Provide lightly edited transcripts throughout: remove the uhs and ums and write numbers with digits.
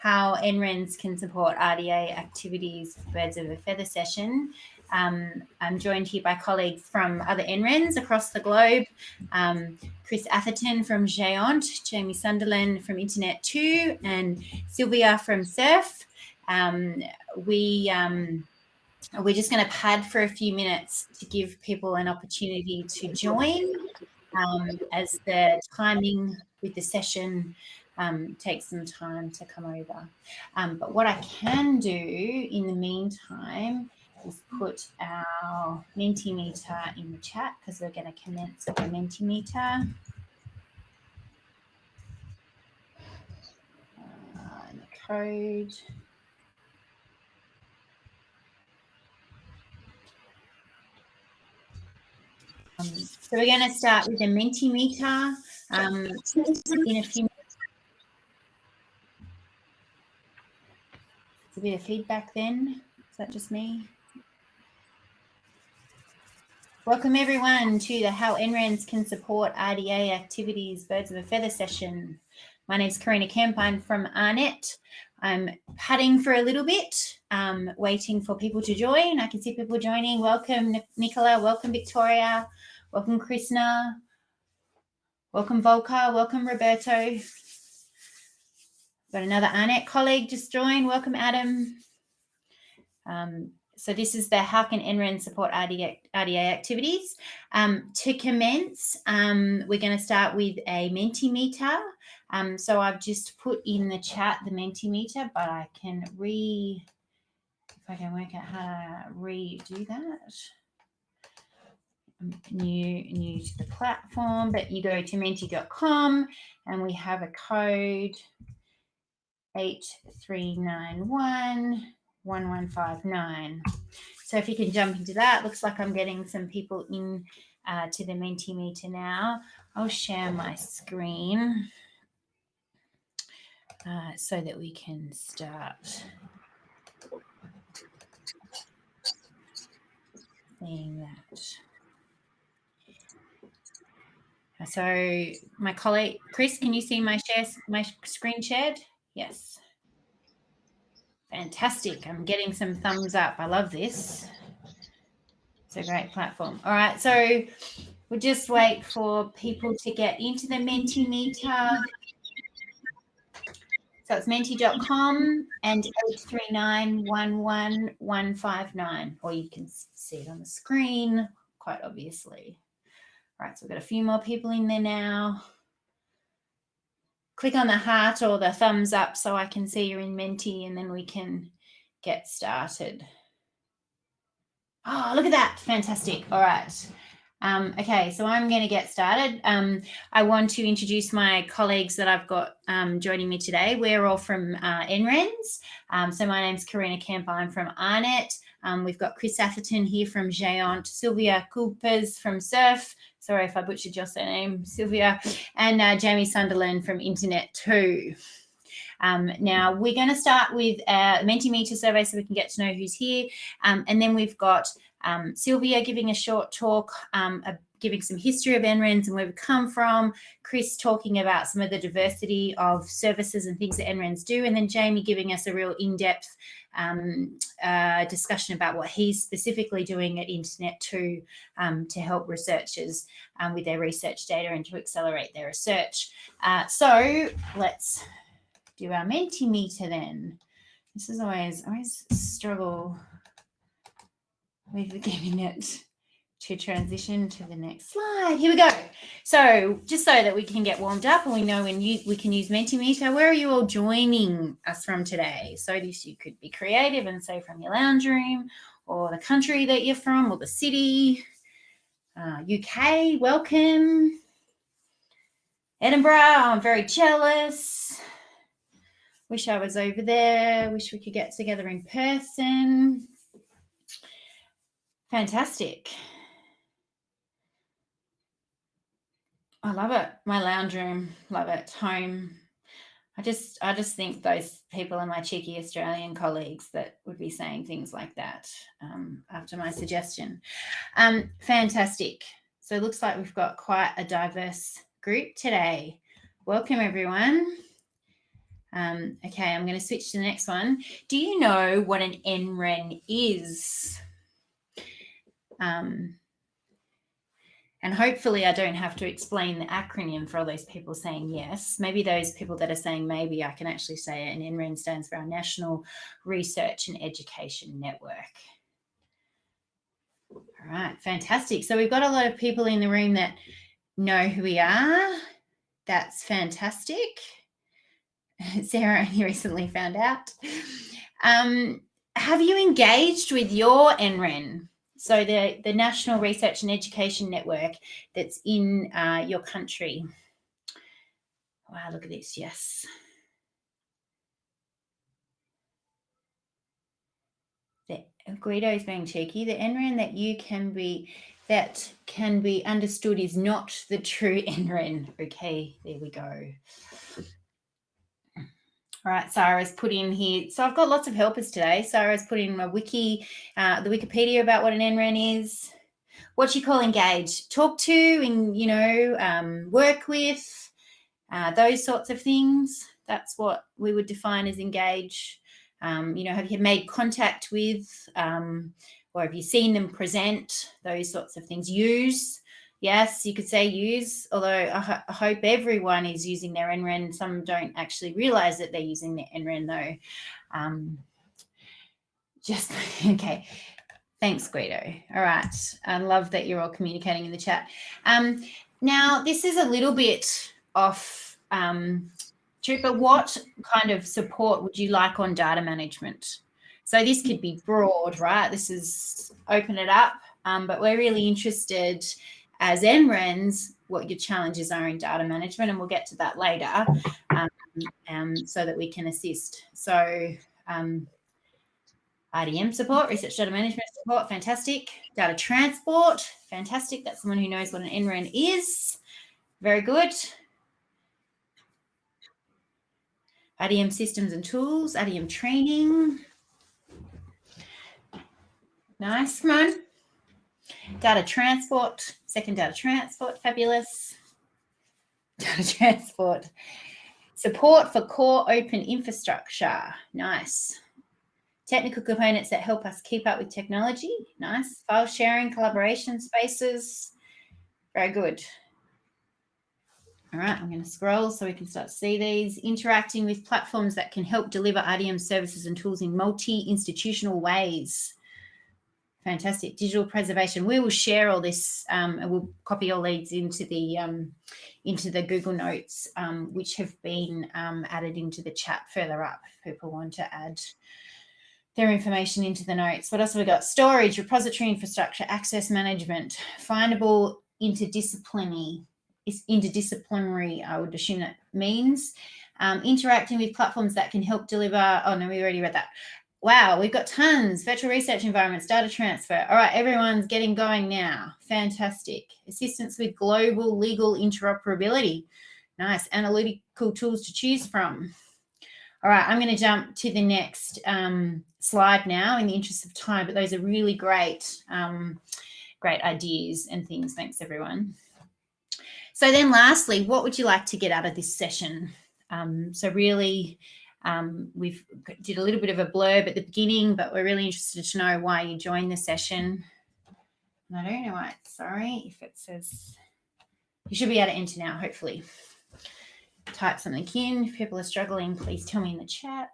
How NRENs can support RDA activities, Birds of a Feather session. I'm joined here by colleagues from other NRENs across the globe. Chris Atherton from Géant, Jamie Sunderland from Internet 2, and Sylvia from Surf. We're just going to pad for a few minutes to give people an opportunity to join as the timing with the session takes some time to come over. But what I can do in the meantime is put our Mentimeter in the chat because we're going to commence with the Mentimeter. And the code. So we're going to start with the Mentimeter in a few minutes. A bit of feedback then. Is that just me? Welcome everyone to the How NRENs Can Support RDA Activities Birds of a Feather session. My name is Karina Kemp. I'm from ARNet. I'm padding for a little bit, waiting for people to join. I can see people joining. Welcome Nicola, welcome Victoria, welcome Krishna, welcome Volker, welcome Roberto. Got another ARNet colleague just joined. Welcome Adam. So this is the How Can NRENs Support RDA activities. To commence, we're going to start with a Mentimeter. So I've just put in the chat the Mentimeter, but I can if I can work out how to redo that. I'm new to the platform, but you go to menti.com and we have a code 83911159. So if you can jump into that, looks like I'm getting some people in to the Mentimeter now. I'll share my screen so that we can start seeing that. So my colleague, Chris, can you see my screen shared? Yes. Fantastic. I'm getting some thumbs up. I love this. It's a great platform. All right. So we'll just wait for people to get into the Mentimeter. So it's menti.com and 83911159, or you can see it on the screen quite obviously. All right. So we've got a few more people in there now. Click on the heart or the thumbs up so I can see you're in Menti and then we can get started. Oh, look at that. Fantastic. All right. Okay, so I'm going to get started. I want to introduce my colleagues that I've got joining me today. We're all from NRENs. So my name's Karina Kemp. I'm from ARNet. We've got Chris Atherton here from Géant, Sylvia Kulpers from Surf. Sorry if I butchered your surname, Sylvia. And Jamie Sunderland from Internet 2. Now, we're going to start with a Mentimeter survey so we can get to know who's here. And then we've got Sylvia giving a short talk, giving some history of NRENs and where we've come from. Chris talking about some of the diversity of services and things that NRENs do. And then Jamie giving us a real in-depth discussion about what he's specifically doing at Internet 2 to help researchers with their research data and to accelerate their research. So let's do our Mentimeter then. This is always struggle with getting it to transition to the next slide. Here we go. So just so that we can get warmed up and we know when we can use Mentimeter, where are you all joining us from today? So this, you could be creative and say from your lounge room or the country that you're from or the city. UK, welcome. Edinburgh, I'm very jealous. Wish I was over there. Wish we could get together in person. Fantastic. I love it. My lounge room, love it. Home. I just think those people are my cheeky Australian colleagues that would be saying things like that after my suggestion. Fantastic. So it looks like we've got quite a diverse group today. Welcome, everyone. Okay, I'm going to switch to the next one. Do you know what an NREN is? And hopefully I don't have to explain the acronym for all those people saying yes. Maybe those people that are saying maybe, I can actually say it. And NREN stands for our National Research and Education Network. All right, fantastic. So we've got a lot of people in the room that know who we are. That's fantastic. Sarah only recently found out. Have you engaged with your NREN? So the National Research and Education Network that's in your country. Wow, look at this. Yes. Guido is being cheeky. The NREN that can be understood is not the true NREN. Okay, there we go. All right, Sarah's put in here. So I've got lots of helpers today. Sarah's put in a wiki, the Wikipedia about what an NREN is. What do you call engage? Talk to and, work with, those sorts of things. That's what we would define as engage. Have you made contact with, or have you seen them present? Those sorts of things. Use. Yes, you could say use, although I hope everyone is using their NREN. Some don't actually realise that they're using their NREN though. Okay. Thanks, Guido. All right. I love that you're all communicating in the chat. Now, this is a little bit off true, but what kind of support would you like on data management? So this could be broad, right? This is open it up, but we're really interested as NRENs what your challenges are in data management, and we'll get to that later so that we can assist. So RDM support, research data management support, fantastic. Data transport, fantastic. That's someone who knows what an NREN is. Very good. RDM systems and tools, RDM training. Nice, come on. Data transport, second data transport, fabulous. Data transport. Support for core open infrastructure, nice. Technical components that help us keep up with technology, nice. File sharing, collaboration spaces, very good. All right, I'm going to scroll so we can start to see these. Interacting with platforms that can help deliver RDM services and tools in multi-institutional ways. Fantastic. Digital preservation. We will share all this and we'll copy all these into the Google Notes, which have been added into the chat further up if people want to add their information into the notes. What else have we got? Storage, repository infrastructure, access management, findable interdisciplinary, I would assume that means. Interacting with platforms that can help deliver. Oh, no, we already read that. Wow, we've got tons. Virtual research environments, data transfer. All right, everyone's getting going now. Fantastic. Assistance with global legal interoperability. Nice. Analytical tools to choose from. All right, I'm going to jump to the next slide now in the interest of time, but those are really great, great ideas and things. Thanks, everyone. So then lastly, what would you like to get out of this session? So really, we've did a little bit of a blurb at the beginning, but we're really interested to know why you joined the session. And I don't know why, sorry, if it says, you should be able to enter now, hopefully. Type something in. If people are struggling, please tell me in the chat.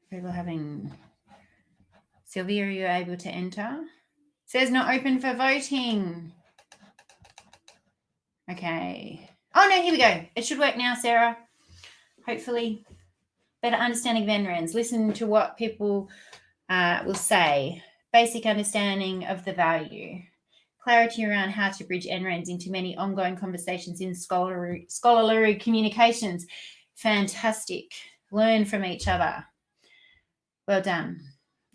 People having... Sylvia, are you able to enter? It says not open for voting. Okay. Oh, no, here we go. It should work now, Sarah. Hopefully. Better understanding of NRENs. Listen to what people will say. Basic understanding of the value. Clarity around how to bridge NRENs into many ongoing conversations in scholarly communications. Fantastic. Learn from each other. Well done.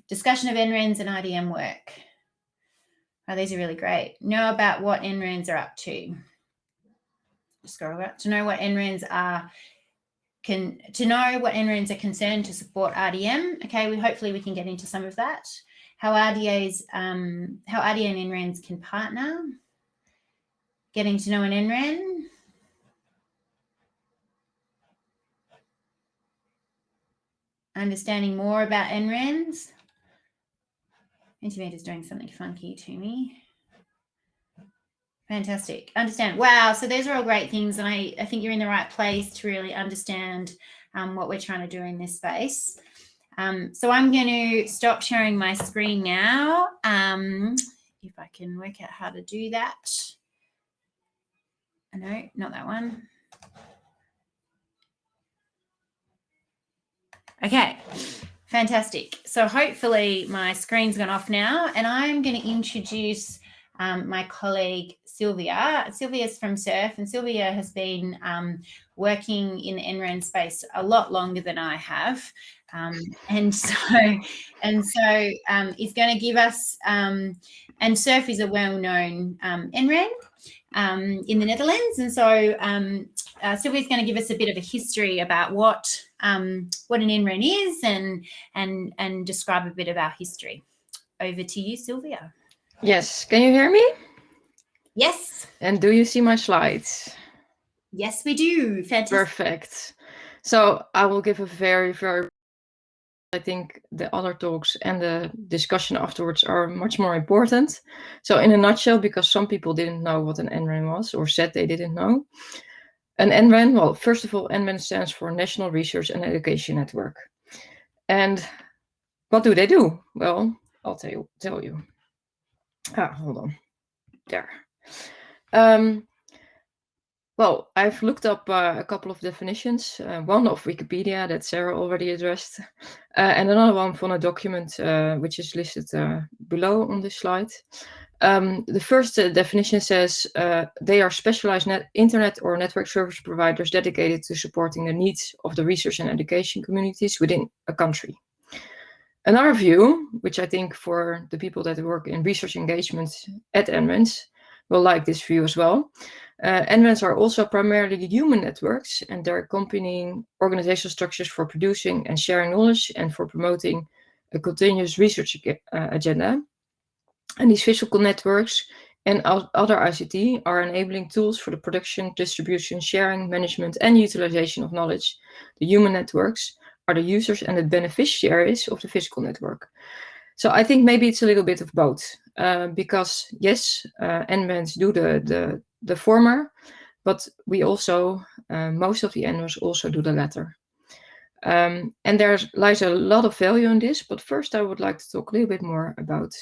Discussion of NRENs and RDM work. Oh, these are really great. Know about what NRENs are up to. Scroll up. To know what NRENs are concerned to support RDM. Okay, hopefully we can get into some of that. How RDA and NRENs can partner. getting to know an NREN. Understanding more about NRENs. Mentimeter's doing something funky to me. Fantastic. Understand. Wow. So those are all great things. And I think you're in the right place to really understand what we're trying to do in this space. So I'm going to stop sharing my screen now. If I can work out how to do that. No, not that one. Okay. Fantastic. So hopefully my screen's gone off now, and I'm going to introduce my colleague Sylvia. Sylvia's from SURF, and Sylvia has been working in the NREN space a lot longer than I have, and so is going to give us. And SURF is a well-known NREN in the Netherlands, and so Sylvia's going to give us a bit of a history about what an NREN is and describe a bit of our history. Over to you, Sylvia. Yes, can you hear me? Yes. And do you see my slides? Yes, we do. Fantastic. Perfect. So I will give a very, I think the other talks and the discussion afterwards are much more important. So in a nutshell, because some people didn't know what an NREN was or said they didn't know. An NREN, well, first of all, NREN stands for National Research and Education Network. And what do they do? Well, I'll tell you. Hold on. There. Well, I've looked up a couple of definitions, one of Wikipedia that Sarah already addressed, and another one from a document which is listed below on this slide. The first definition says they are specialized internet or network service providers dedicated to supporting the needs of the research and education communities within a country. Another view, which I think for the people that work in research engagement at NRENs will like this view as well. NRENs are also primarily human networks, and they're accompanying organizational structures for producing and sharing knowledge and for promoting a continuous research agenda. And these physical networks and other ICT are enabling tools for the production, distribution, sharing, management, and utilization of knowledge. The human networks are the users and the beneficiaries of the physical network. So I think maybe it's a little bit of both, because yes, NRENs do the former, but we also, most of the NRENs also do the latter. And there lies a lot of value in this, but first I would like to talk a little bit more about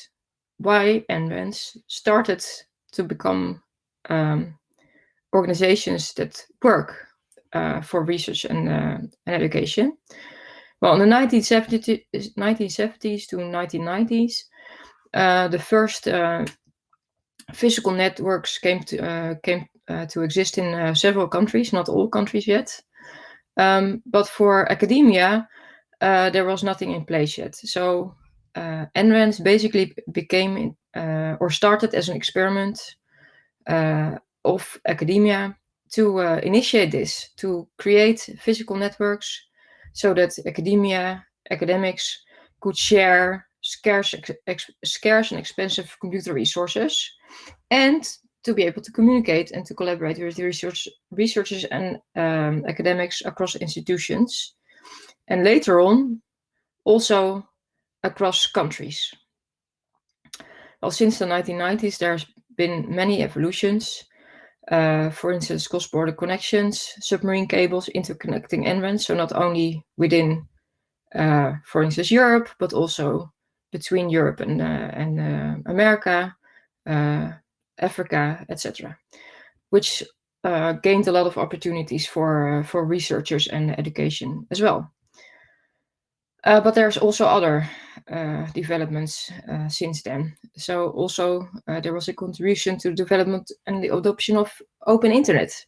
why NRENs started to become organizations that work for research and education. Well, in the 1970s to 1990s, the first physical networks came to exist in several countries, not all countries yet. But for academia, there was nothing in place yet. So NRENs basically became or started as an experiment of academia to initiate this, to create physical networks so that academics could share scarce and expensive computer resources, and to be able to communicate and to collaborate with researchers and academics across institutions, and later on also across countries. Well, since the 1990s, there's been many evolutions. For instance, cross-border connections, submarine cables interconnecting NRENs, so not only within, for instance, Europe, but also between Europe and America, Africa, etc., which gained a lot of opportunities for researchers and education as well. But there's also other developments since then. So also there was a contribution to the development and the adoption of open internet.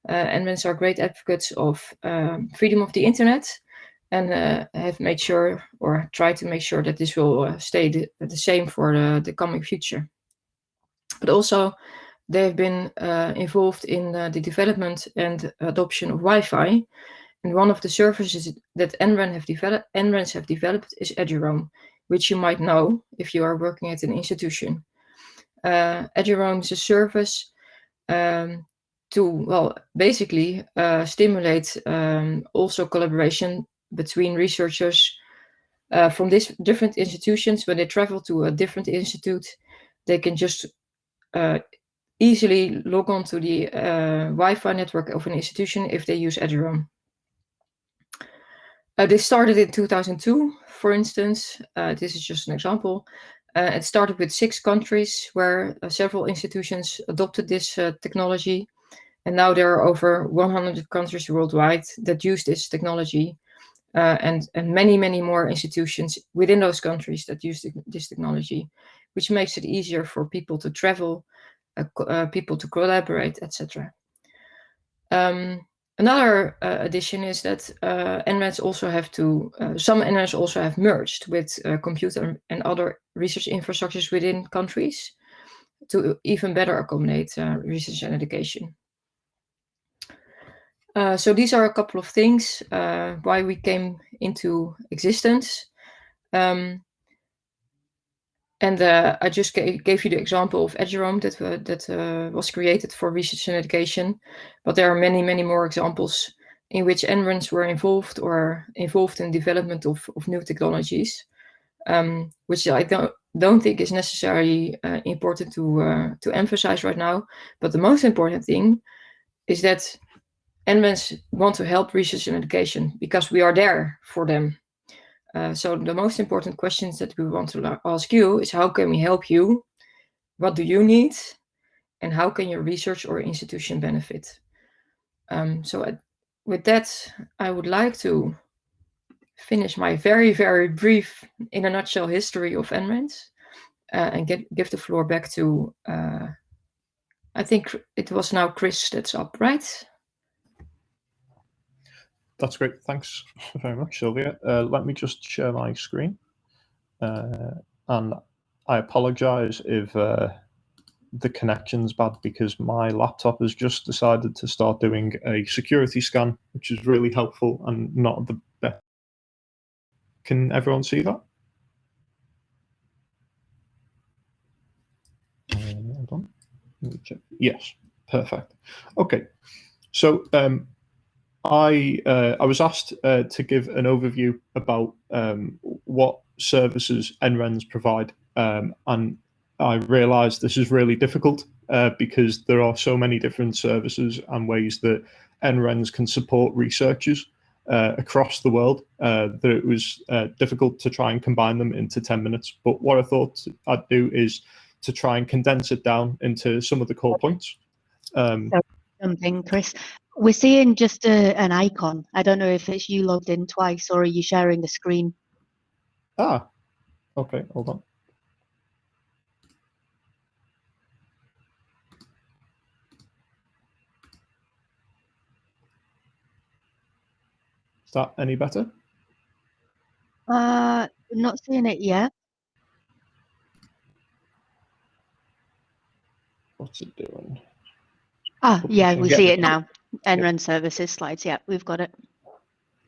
NRENs are great advocates of freedom of the internet, and have made sure or tried to make sure that this will stay the same for the coming future. But also they've been involved in the development and adoption of Wi-Fi. And one of the services that NRENs have developed is Eduroam, which you might know if you are working at an institution. Eduroam is a service to, well, basically stimulate also collaboration between researchers from different institutions. When they travel to a different institute, they can just easily log on to the Wi-Fi network of an institution if they use Eduroam. This started in 2002, for instance. This is just an example. It started with 6 countries where several institutions adopted this technology. And now there are over 100 countries worldwide that use this technology, and many, many more institutions within those countries that use this technology, which makes it easier for people to travel, people to collaborate, etc. Another addition is that NRENs also have to, some NRENs also have merged with computer and other research infrastructures within countries to even better accommodate research and education. So these are a couple of things why we came into existence. I just gave you the example of Eduroam that was created for research and education, but there are many, many more examples in which NRENs were involved or involved in development of new technologies, which I don't think is necessarily important to emphasize right now. But the most important thing is that NRENs want to help research and education because we are there for them. So the most important questions that we want to ask you is, how can we help you? What do you need? And how can your research or institution benefit? With that, I would like to finish my very, very brief, in a nutshell, history of NRENs and give the floor back to, I think it was now Chris that's up, right? That's great. Thanks very much, Sylvia. Let me just share my screen. And I apologize if the connection's bad, because my laptop has just decided to start doing a security scan, which is really helpful and not the best. Can everyone see that? Hold on. Let me check. Yes, perfect. Okay, so I was asked to give an overview about what services NRENs provide, and I realized this is really difficult because there are so many different services and ways that NRENs can support researchers across the world that it was difficult to try and combine them into 10 minutes. But what I thought I'd do is to try and condense it down into some of the core points. Something, Chris. We're seeing just an icon. I don't know if it's you logged in twice or are you sharing the screen? Ah, okay, hold on. Is that any better? Not seeing it yet. What's it doing? Ah, yeah, we see it now. NREN Yeah. services slides. Yeah, we've got it.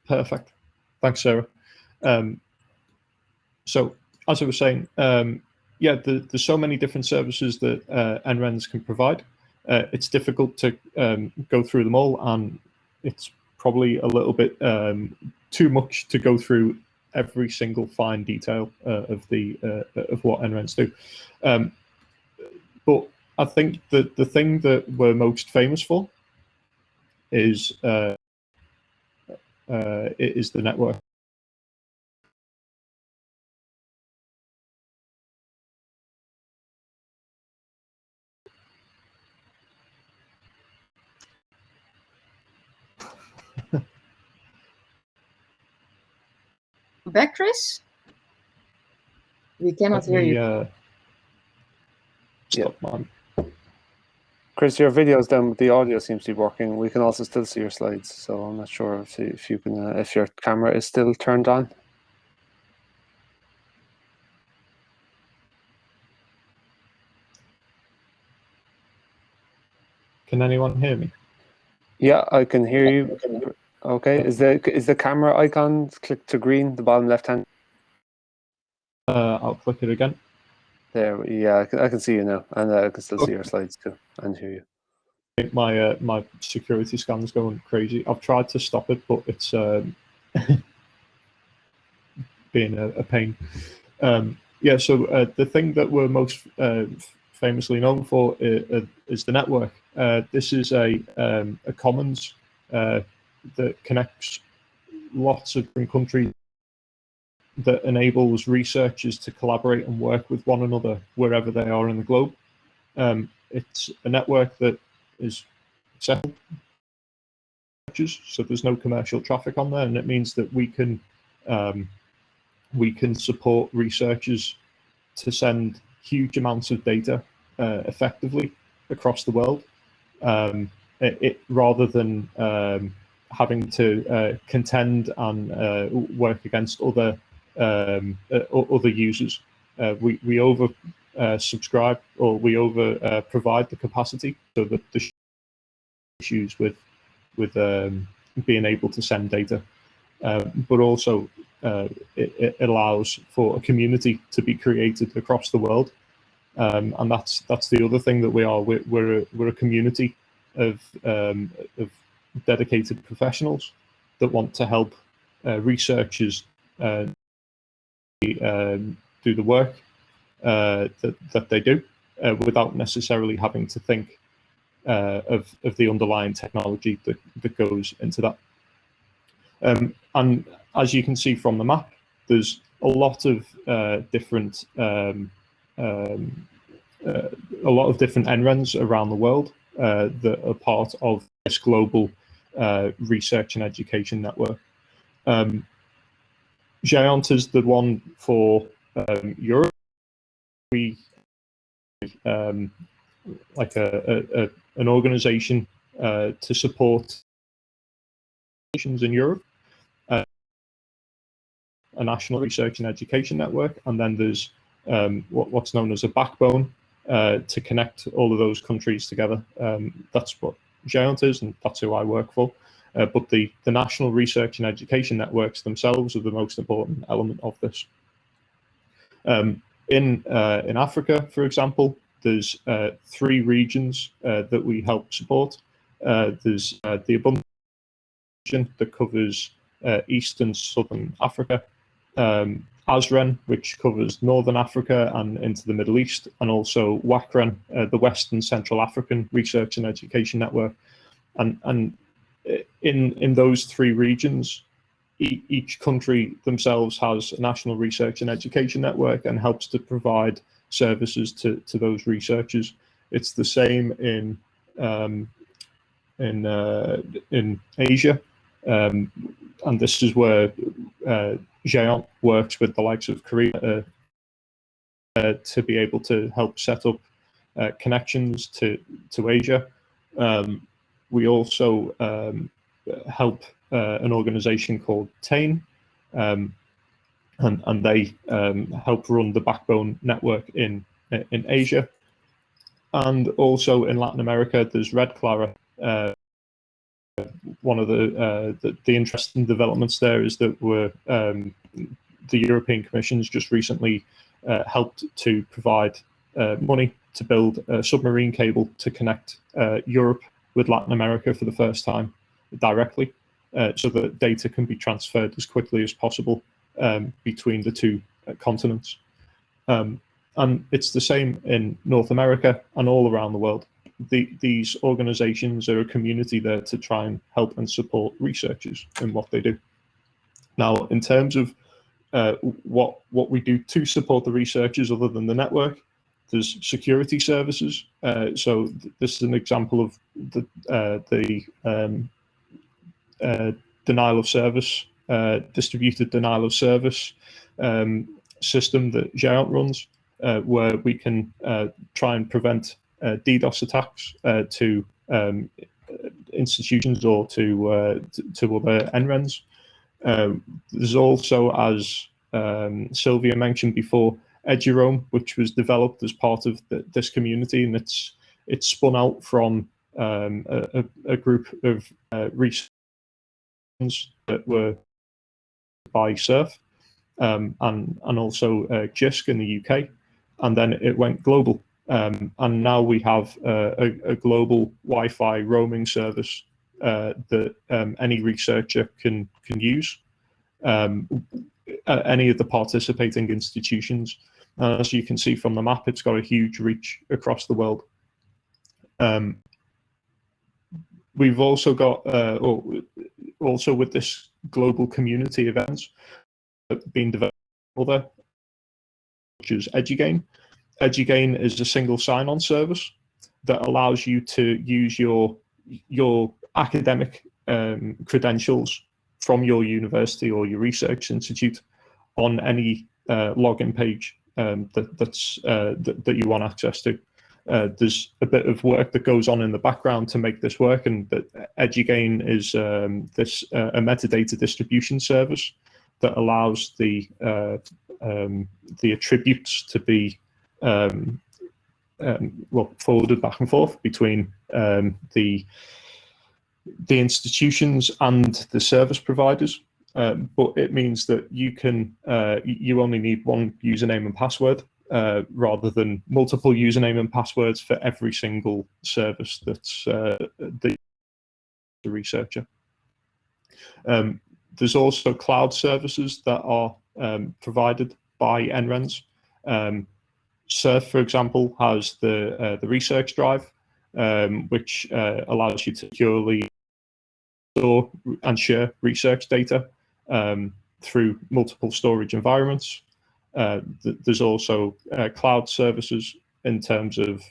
Perfect. Thanks, Sarah. So as I was saying, yeah, there's so many different services that NRENs can provide. It's difficult to go through them all, and it's probably a little bit too much to go through every single fine detail of what NRENs do. But I think that the thing that we're most famous for is the network. Back, Chris? We cannot hear you. Stop, man. Chris, your video's down, but the audio seems to be working. We can also still see your slides, so I'm not sure if you can, if your camera is still turned on. Can anyone hear me? Yeah, I can hear you. Okay, is the camera icon click to green, the bottom left hand? I'll click it again. There, yeah, I can see you now, and I can still see your slides too, and hear you. think my security scan's going crazy. I've tried to stop it, but it's being a pain. Yeah, so the thing that we're most famously known for is the network. This is a commons that connects lots of different countries, that enables researchers to collaborate and work with one another wherever they are in the globe. It's a network that is accessible, so there's no commercial traffic on there, and it means that we can support researchers to send huge amounts of data effectively across the world, rather than having to contend and work against other users. We over subscribe, or we over provide the capacity, so that the issues with being able to send data, but also it allows for a community to be created across the world, and that's the other thing that we are. We're a community of dedicated professionals that want to help researchers do the work that they do, without necessarily having to think of the underlying technology that goes into that. And as you can see from the map, there's a lot of different NRENs around the world that are part of this global research and education network. Géant is the one for Europe. We like an organization to support nations in Europe, a national research and education network, and then there's what's known as a backbone to connect all of those countries together. That's what Géant is, and that's who I work for. But the national research and education networks themselves are the most important element of this. In Africa, for example, there's 3 regions that we help support. There's the Abundant region that covers East and Southern Africa, ASREN, which covers Northern Africa and into the Middle East, and also WACREN, the West and Central African Research and Education Network. And in those 3 regions, each country themselves has a national research and education network and helps to provide services to those researchers. It's the same in Asia, and this is where Géant works with the likes of Korea to be able to help set up connections to Asia. We also help an organization called TAIN, and they help run the backbone network in Asia. And also in Latin America, there's Red Clara. One of the interesting developments there is that the European Commission's just recently helped to provide money to build a submarine cable to connect Europe with Latin America for the first time directly, so that data can be transferred as quickly as possible between the 2 continents. And it's the same in North America and all around the world. These organizations are a community there to try and help and support researchers in what they do. Now, in terms of what we do to support the researchers other than the network, there's security services. So this is an example of the denial of service, distributed denial of service system that Géant runs, where we can try and prevent DDoS attacks to institutions or to other NRENs. There's also, as Sylvia mentioned before, Eduroam, which was developed as part of this community, and it's spun out from a group of researchers that were by SURF, and also JISC in the UK, and then it went global. And now we have a global Wi-Fi roaming service that any researcher can use, any of the participating institutions. As you can see from the map, it's got a huge reach across the world. We've also got, also with this global community events being developed, which is Edugain. Edugain is a single sign-on service that allows you to use your academic credentials from your university or your research institute on any login page that you want access to. There's a bit of work that goes on in the background to make this work, and Edugain is a metadata distribution service that allows the attributes to be forwarded back and forth between the institutions and the service providers. But it means that you only need one username and password rather than multiple username and passwords for every single service that's the researcher. There's also cloud services that are provided by NRENs. Surf, for example, has the research drive, which allows you to securely store and share research data through multiple storage environments. There's also cloud services in terms of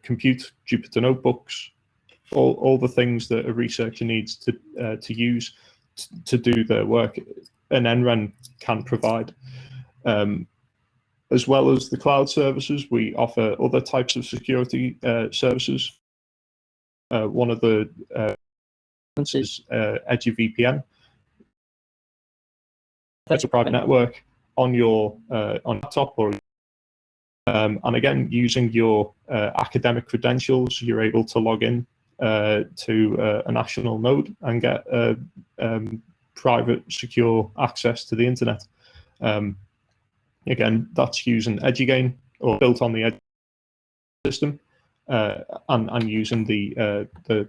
compute, Jupyter notebooks, all the things that a researcher needs to use to do their work, an NREN can provide. As well as the cloud services, we offer other types of security services. One of the is EduVPN. That's a private network on your laptop, or and again, using your academic credentials, you're able to log in to a national node and get private, secure access to the internet. Again, that's using Edugain, or built on the Edu system, and using the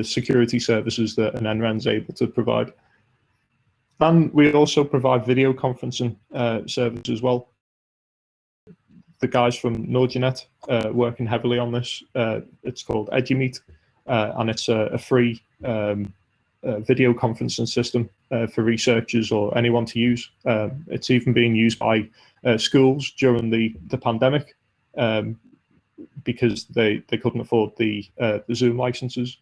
security services that an NREN is able to provide. And we also provide video conferencing service as well. The guys from Nordinet working heavily on this. It's called EduMeet, and it's a free video conferencing system for researchers or anyone to use. It's even being used by schools during the pandemic because they couldn't afford the Zoom licenses.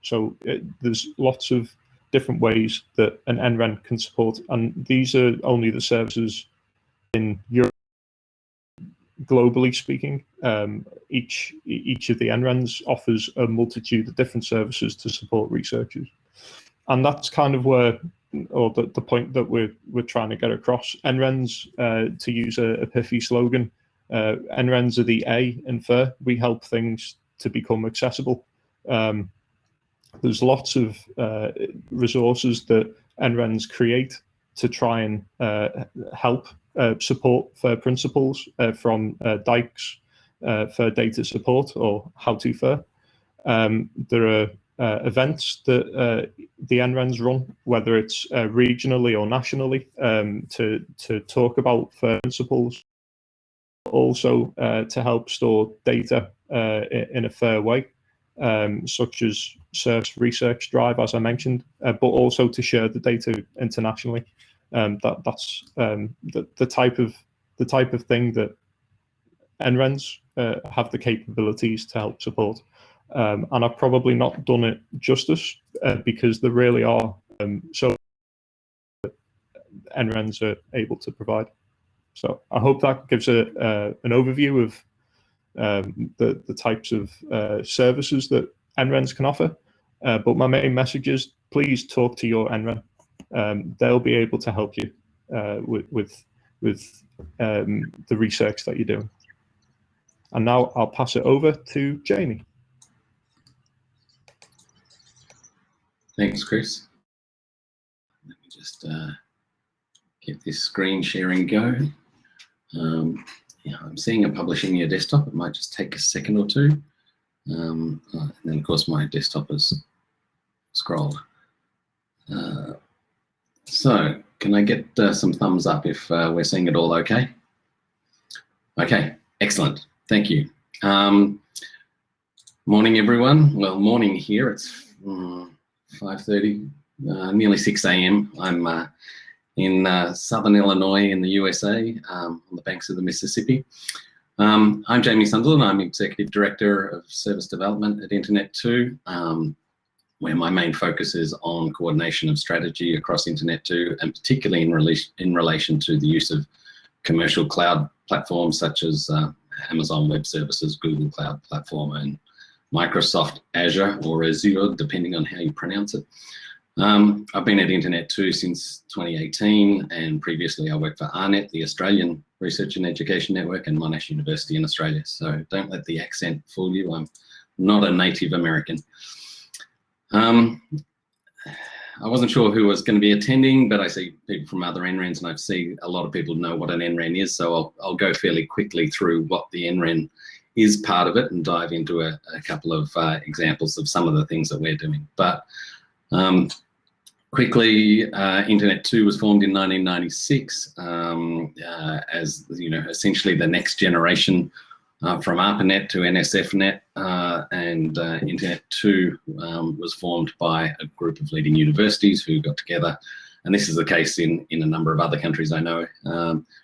So there's lots of different ways that an NREN can support, and these are only the services in Europe. Globally speaking, each of the NRENs offers a multitude of different services to support researchers, and that's kind of where, or the point that we're trying to get across. NRENs, to use a pithy slogan, NRENs are the A in FAIR. We help things to become accessible. There's lots of resources that NRENs create to try and help support FAIR principles, from Dykes FAIR data support, or How to FAIR. There are events that the NRENs run, whether it's regionally or nationally, to talk about FAIR principles, also to help store data in a fair way, such as Surf's research drive, as I mentioned, but also to share the data internationally. That's the type of thing that NRENs have the capabilities to help support. And I've probably not done it justice because there really are so NRENs are able to provide. So I hope that gives an overview of the types of services that NRENs can offer. But my main message is, please talk to your NREN. They'll be able to help you with the research that you're doing. And now I'll pass it over to Jamie. Thanks, Chris. Let me just get this screen sharing going. I'm seeing it publishing your desktop. It might just take a second or two. And then, of course, my desktop is scrolled. So can I get some thumbs up if we're seeing it all okay? Okay, excellent. Thank you. Morning, everyone. Well, morning here. It's 5:30, nearly 6 a.m. I'm in southern Illinois in the USA, on the banks of the Mississippi. I'm Jamie Sunderland. I'm Executive Director of Service Development at Internet2, where my main focus is on coordination of strategy across Internet2, and particularly in relation to the use of commercial cloud platforms such as Amazon Web Services, Google Cloud Platform, and Microsoft Azure, or Azure, depending on how you pronounce it. I've been at Internet2 since 2018, and previously I worked for ARNet, the Australian Research and Education Network, and Monash University in Australia. So don't let the accent fool you. I'm not a native American. I wasn't sure who was going to be attending, but I see people from other NRENs, and I see a lot of people know what an NREN is. So I'll go fairly quickly through what the NREN is part of it and dive into a couple of examples of some of the things that we're doing. But quickly, Internet2 was formed in 1996 as, you know, essentially the next generation from ARPANET to NSFNet, and Internet2 was formed by a group of leading universities who got together, and this is the case in a number of other countries I know,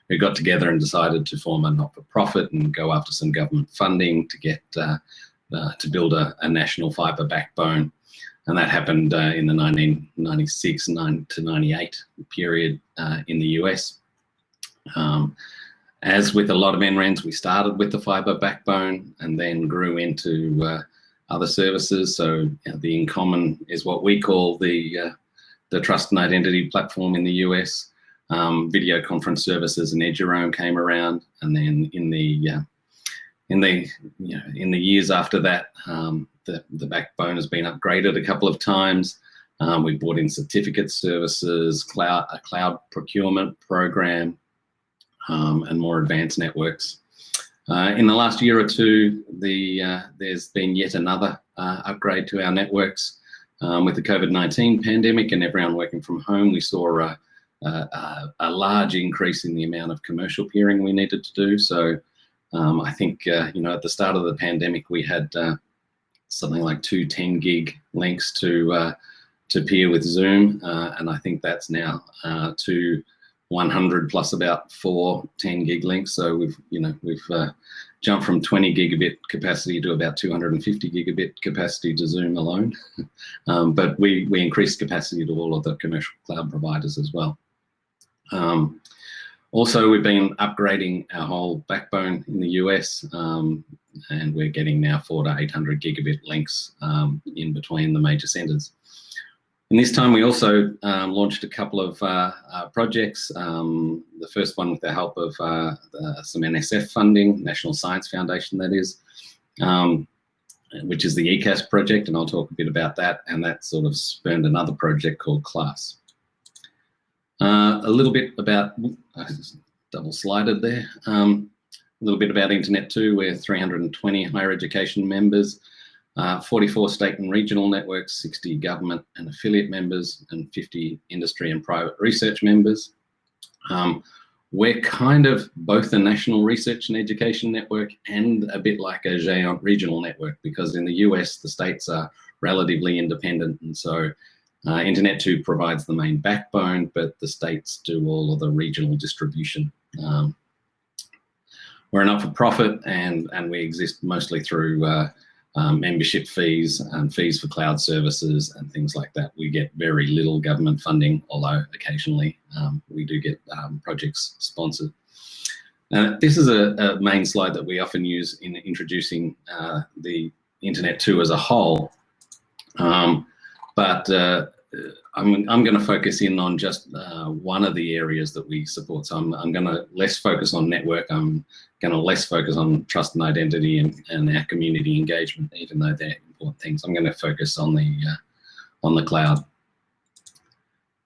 who got together and decided to form a not-for-profit and go after some government funding to get to build a national fibre backbone. And that happened in the 1996 to 98 period in the US. As with a lot of NRENs, we started with the fibre backbone and then grew into other services. So, you know, the In Common is what we call the trust and identity platform in the US. Video conference services and Eduroam came around, and then in the years after that, the backbone has been upgraded a couple of times. We brought in certificate services, a cloud procurement program, and more advanced networks. In the last year or two, there's been yet another upgrade to our networks. With the COVID-19 pandemic and everyone working from home, we saw a large increase in the amount of commercial peering we needed to do. So I think, you know, at the start of the pandemic, we had something like 2 10 gig links to peer with Zoom, and I think that's now to 100 plus about 4 10 gig links. So we've jumped from 20 gigabit capacity to about 250 gigabit capacity to Zoom alone. But we increased capacity to all of the commercial cloud providers as well. Also, we've been upgrading our whole backbone in the US, and we're getting now 400 to 800 gigabit links in between the major centers. In this time, we also launched a couple of projects. The first one with the help of some NSF funding, National Science Foundation that is, which is the ECAS project, and I'll talk a bit about that, and that sort of spurned another project called CLASS. A little bit about, I just double-slided there, a little bit about Internet2. We're 320 higher education members, 44 state and regional networks, 60 government and affiliate members, and 50 industry and private research members. We're kind of both a national research and education network and a bit like a giant regional network, because in the US, the states are relatively independent, and so Internet2 provides the main backbone, but the states do all of the regional distribution. We're a not-for-profit, and we exist mostly through membership fees and fees for cloud services and things like that. We get very little government funding, although occasionally we do get projects sponsored. This is a main slide that we often use in introducing the Internet2 as a whole. But I'm going to focus in on just one of the areas that we support. So I'm going to less focus on network. I'm going to less focus on trust and identity and our community engagement, even though they're important things. I'm going to focus on the cloud.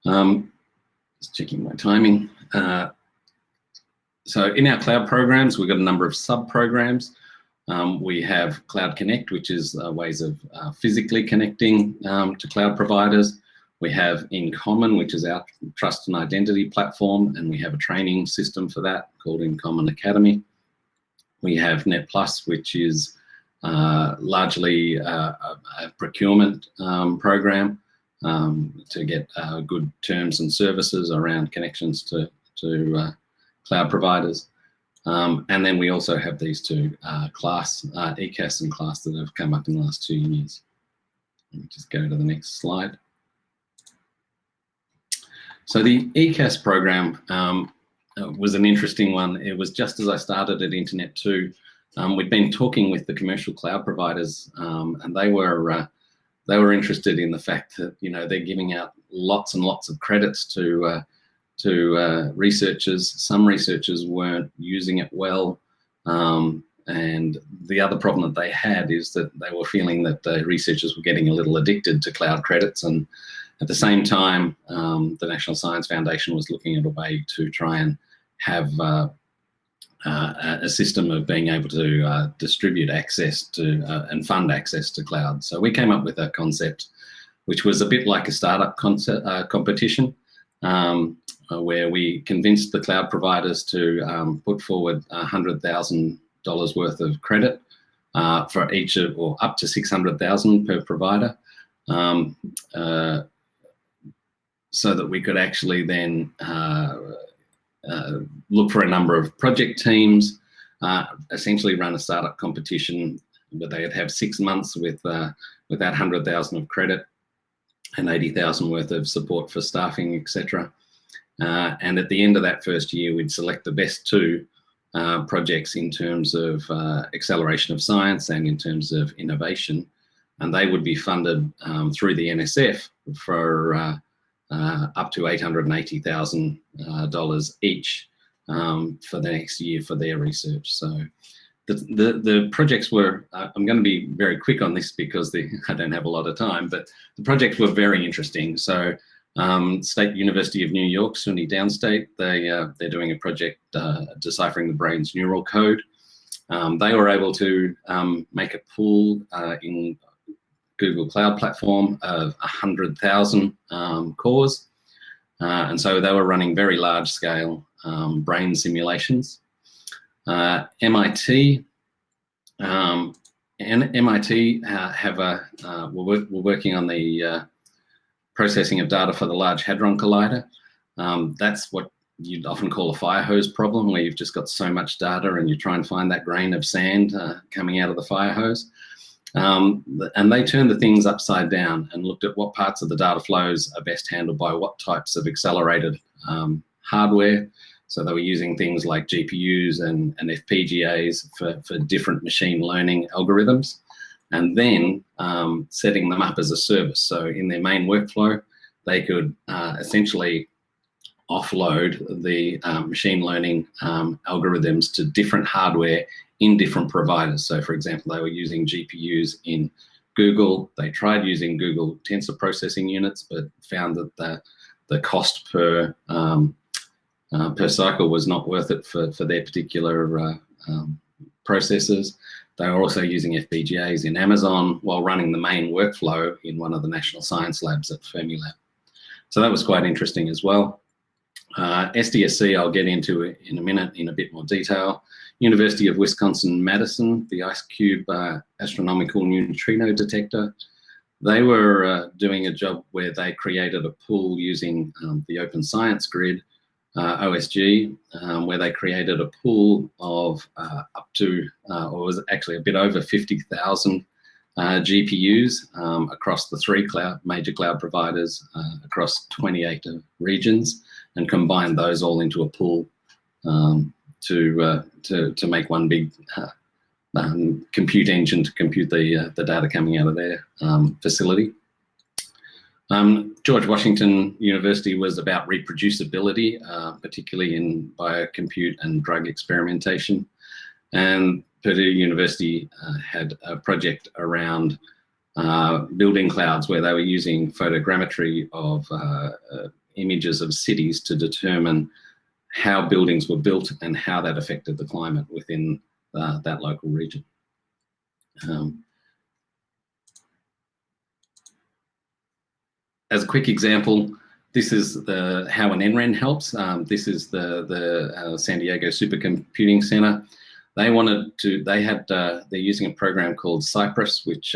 Just checking my timing. So in our cloud programs, we've got a number of sub-programs. We have Cloud Connect, which is ways of physically connecting to cloud providers. We have In Common, which is our trust and identity platform, and we have a training system for that called In Common Academy. We have Net Plus, which is largely a procurement program to get good terms and services around connections to cloud providers. And then we also have these two, class, ECAS and class, that have come up in the last 2 years. Let me just go to the next slide. So the ECAS program was an interesting one. It was just as I started at Internet 2. We'd been talking with the commercial cloud providers, and they were interested in the fact that, you know, they're giving out lots and lots of credits to researchers. Some researchers weren't using it well, and the other problem that they had is that they were feeling that the researchers were getting a little addicted to cloud credits, and at the same time, the National Science Foundation was looking at a way to try and have a system of being able to distribute access to and fund access to cloud. So we came up with a concept which was a bit like a startup competition, where we convinced the cloud providers to put forward $100,000 worth of credit for each of, or up to 600,000 per provider, so that we could actually then look for a number of project teams, essentially run a startup competition where they'd have 6 months with that 100,000 of credit and 80,000 worth of support for staffing, etc. And at the end of that first year, we'd select the best 2 projects in terms of acceleration of science and in terms of innovation, and they would be funded through the NSF for up to $880,000 each for the next year for their research. So the projects were, I'm going to be very quick on this because I don't have a lot of time, but the projects were very interesting. So State University of New York, SUNY Downstate, they're doing a project deciphering the brain's neural code. They were able to make a pool in Google Cloud Platform of 100,000 cores. And so they were running very large scale brain simulations. MIT we're working on the processing of data for the Large Hadron Collider. That's what you'd often call a fire hose problem, where you've just got so much data and you try and find that grain of sand coming out of the fire hose. And they turned the things upside down and looked at what parts of the data flows are best handled by what types of accelerated hardware. So they were using things like GPUs and FPGAs for different machine learning algorithms, and then setting them up as a service. So in their main workflow, they could essentially offload the machine learning algorithms to different hardware in different providers. So for example, they were using GPUs in Google. They tried using Google tensor processing units, but found that the cost per cycle was not worth it for their particular processors. They were also using FPGAs in Amazon while running the main workflow in one of the national science labs at Fermilab. So that was quite interesting as well. SDSC I'll get into in a minute in a bit more detail. University of Wisconsin-Madison, the IceCube astronomical neutrino detector. They were doing a job where they created a pool using the Open Science Grid, OSG, where they created a pool of up to, or was actually a bit over 50,000 GPUs across the 3 major cloud providers across 28 regions, and combined those all into a pool to make one big compute engine to compute the data coming out of their facility. George Washington University was about reproducibility, particularly in biocompute and drug experimentation. And Purdue University had a project around building clouds where they were using photogrammetry of images of cities to determine how buildings were built and how that affected the climate within that local region. As a quick example, this is how an NREN helps. This is the San Diego Supercomputing Center. They wanted to, they're using a program called Cypress, which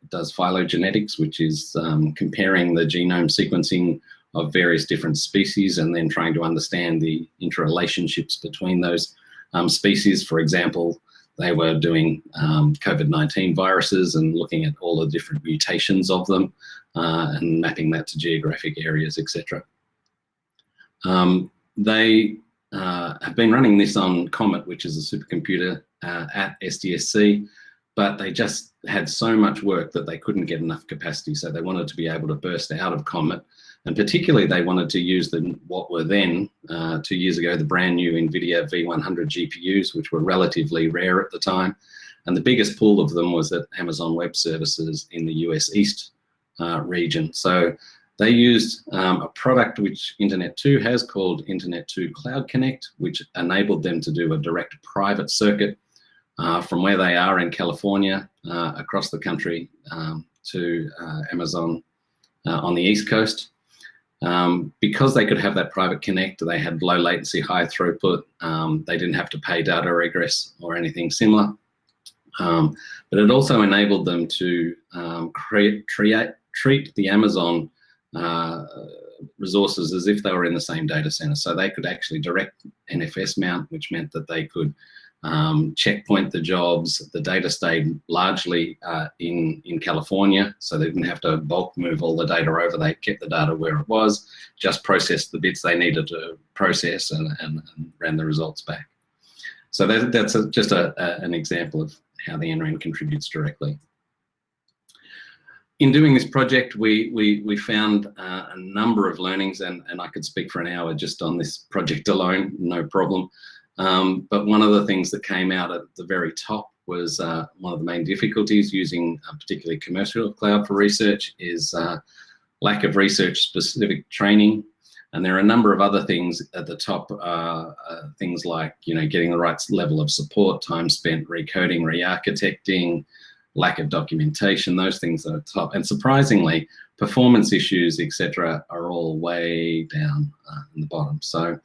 does phylogenetics, which is comparing the genome sequencing of various different species and then trying to understand the interrelationships between those species. For example, they were doing COVID-19 viruses and looking at all the different mutations of them and mapping that to geographic areas, etc. They have been running this on Comet, which is a supercomputer at SDSC, but they just had so much work that they couldn't get enough capacity. So they wanted to be able to burst out of Comet. And particularly they wanted to use what were then, 2 years ago, the brand new NVIDIA V100 GPUs, which were relatively rare at the time. And the biggest pool of them was at Amazon Web Services in the US East region. So they used a product which Internet 2 has called Internet 2 Cloud Connect, which enabled them to do a direct private circuit from where they are in California across the country to Amazon on the East Coast. Because they could have that private connect, they had low latency, high throughput. They didn't have to pay data egress or anything similar. But it also enabled them to treat the Amazon resources as if they were in the same data center. So they could actually direct NFS mount, which meant that they could checkpoint the jobs. The data stayed largely in California, so they didn't have to bulk move all the data over. They kept the data where it was, just processed the bits they needed to process and ran the results back. So that's just an example of how the NREN contributes directly. In doing this project, we found a number of learnings, and I could speak for an hour just on this project alone, no problem. But one of the things that came out at the very top was one of the main difficulties using particularly commercial cloud for research is lack of research-specific training. And there are a number of other things at the top, things like, you know, getting the right level of support, time spent recoding, re-architecting, lack of documentation, those things are at the top. And surprisingly, performance issues, etc., are all way down in the bottom. So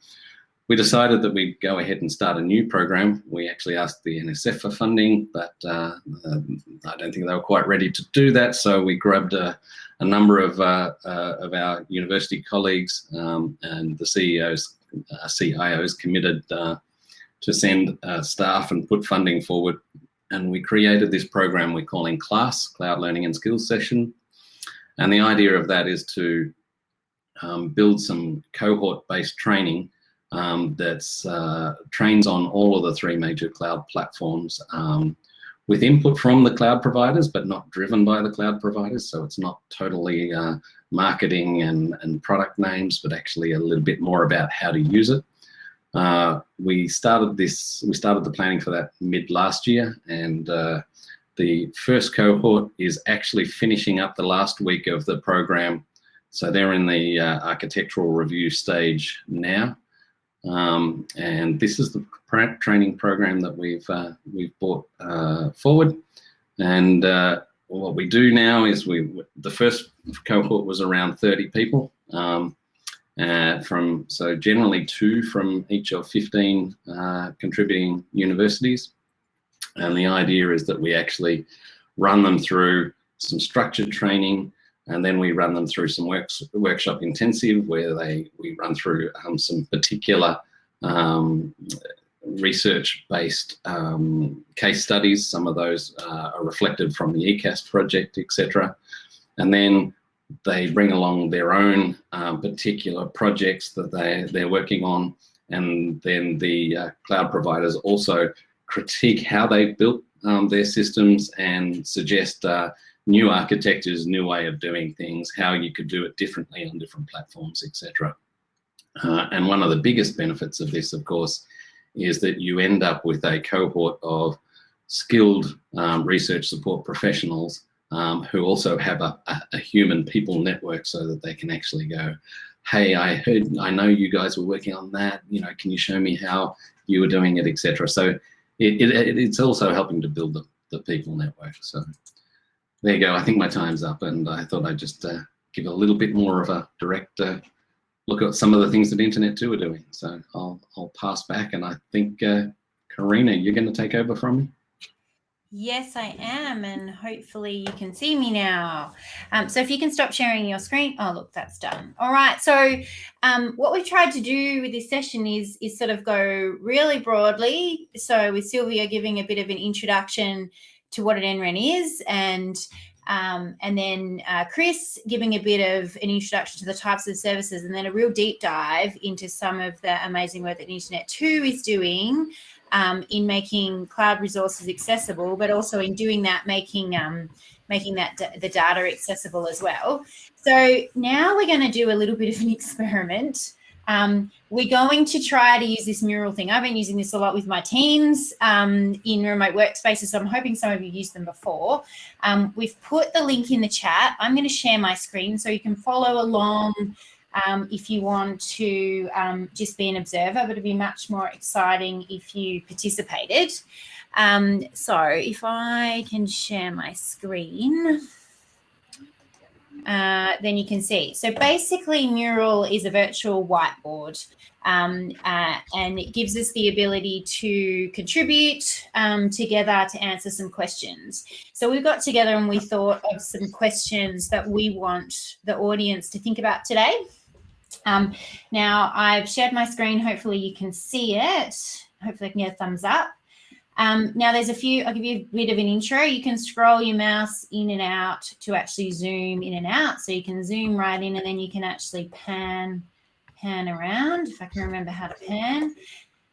we decided that we'd go ahead and start a new program. We actually asked the NSF for funding, but I don't think they were quite ready to do that. So we grabbed a number of our university colleagues and the CIOs committed to send staff and put funding forward. And we created this program we're calling CLASS, Cloud Learning and Skills Session. And the idea of that is to build some cohort-based training that's trains on all of the three major cloud platforms with input from the cloud providers, but not driven by the cloud providers. So it's not totally marketing and product names, but actually a little bit more about how to use it. We started the planning for that mid last year, and the first cohort is actually finishing up the last week of the program. So they're in the architectural review stage now. And this is the training program that we've brought forward. And what we do now is the first cohort was around 30 people. So generally 2 from each of 15 contributing universities. And the idea is that we actually run them through some structured training, and then we run them through some workshop intensive where we run through some particular research-based case studies. Some of those are reflected from the ECAS project, etc. And then they bring along their own particular projects that they're working on, and then the cloud providers also critique how they've built their systems and suggest new architectures, new way of doing things, how you could do it differently on different platforms, etc. And one of the biggest benefits of this, of course, is that you end up with a cohort of skilled research support professionals who also have a human people network, so that they can actually go, hey, I know you guys were working on that, you know, can you show me how you were doing it, etc. So it's also helping to build the people network. So there you go. I think my time's up, and I thought I'd just give a little bit more of a direct look at some of the things that Internet 2 are doing. So I'll pass back, and I think Karina, you're going to take over from me. Yes, I am, and hopefully you can see me now. So if you can stop sharing your screen. Oh, look, that's done. All right. So what we've tried to do with this session is sort of go really broadly. So with Sylvia giving a bit of an introduction to what an NREN is, and then Chris giving a bit of an introduction to the types of services, and then a real deep dive into some of the amazing work that Internet 2 is doing in making cloud resources accessible, but also in doing that, making the data accessible as well. So now we're going to do a little bit of an experiment. We're going to try to use this mural thing. I've been using this a lot with my teams in remote workspaces, so I'm hoping some of you used them before. We've put the link in the chat. I'm going to share my screen so you can follow along if you want to just be an observer, but it'd be much more exciting if you participated. So if I can share my screen, then you can see. So basically Mural is a virtual whiteboard, and it gives us the ability to contribute together to answer some questions. So we got together and we thought of some questions that we want the audience to think about today. Now I've shared my screen. Hopefully you can see it. Hopefully I can get a thumbs up. Now there's a few, I'll give you a bit of an intro. You can scroll your mouse in and out to actually zoom in and out. So you can zoom right in, and then you can actually pan around, if I can remember how to pan.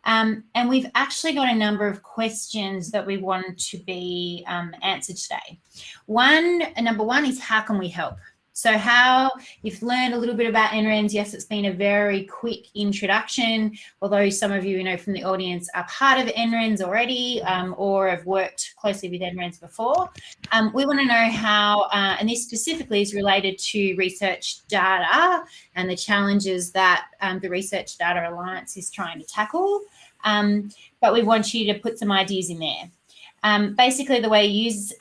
And we've actually got a number of questions that we want to be answered today. Number one is, how can we help? So how, you've learned a little bit about NRENs. Yes, it's been a very quick introduction, although some of you know from the audience are part of NRENs already or have worked closely with NRENs before. We want to know how, and this specifically is related to research data and the challenges that the Research Data Alliance is trying to tackle. But we want you to put some ideas in there. Basically, the way you use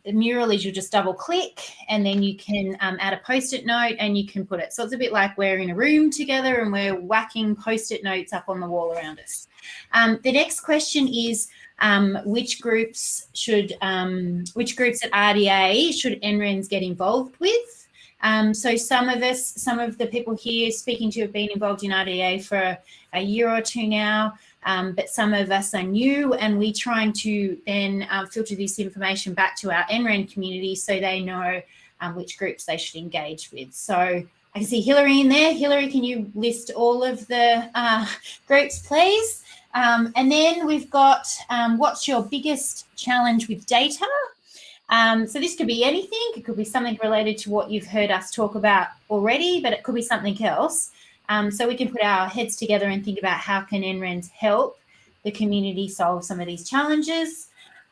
Mural is you'll just double click, and then you can add a post-it note and you can put it. So it's a bit like we're in a room together and we're whacking post-it notes up on the wall around us. The next question is, which groups at RDA should NRENs get involved with? So some of the people here speaking to have been involved in RDA for a year or two now. But some of us are new, and we're trying to then filter this information back to our NREN community so they know which groups they should engage with. So I can see Hillary in there. Hillary, can you list all of the groups, please? And then we've got what's your biggest challenge with data? So this could be anything. It could be something related to what you've heard us talk about already, but it could be something else. So we can put our heads together and think about how can NRENs help the community solve some of these challenges.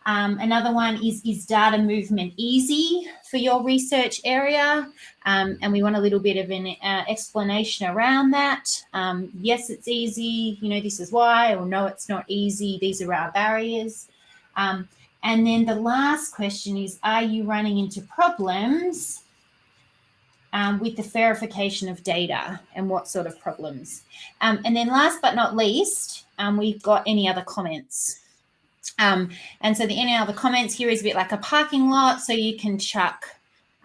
Another one is data movement easy for your research area? And we want a little bit of an explanation around that. Yes, it's easy, you know, this is why, or no, it's not easy, these are our barriers. And then the last question is, are you running into problems with the verification of data, and what sort of problems? And then last but not least, we've got any other comments. And so the any other comments here is a bit like a parking lot, so you can chuck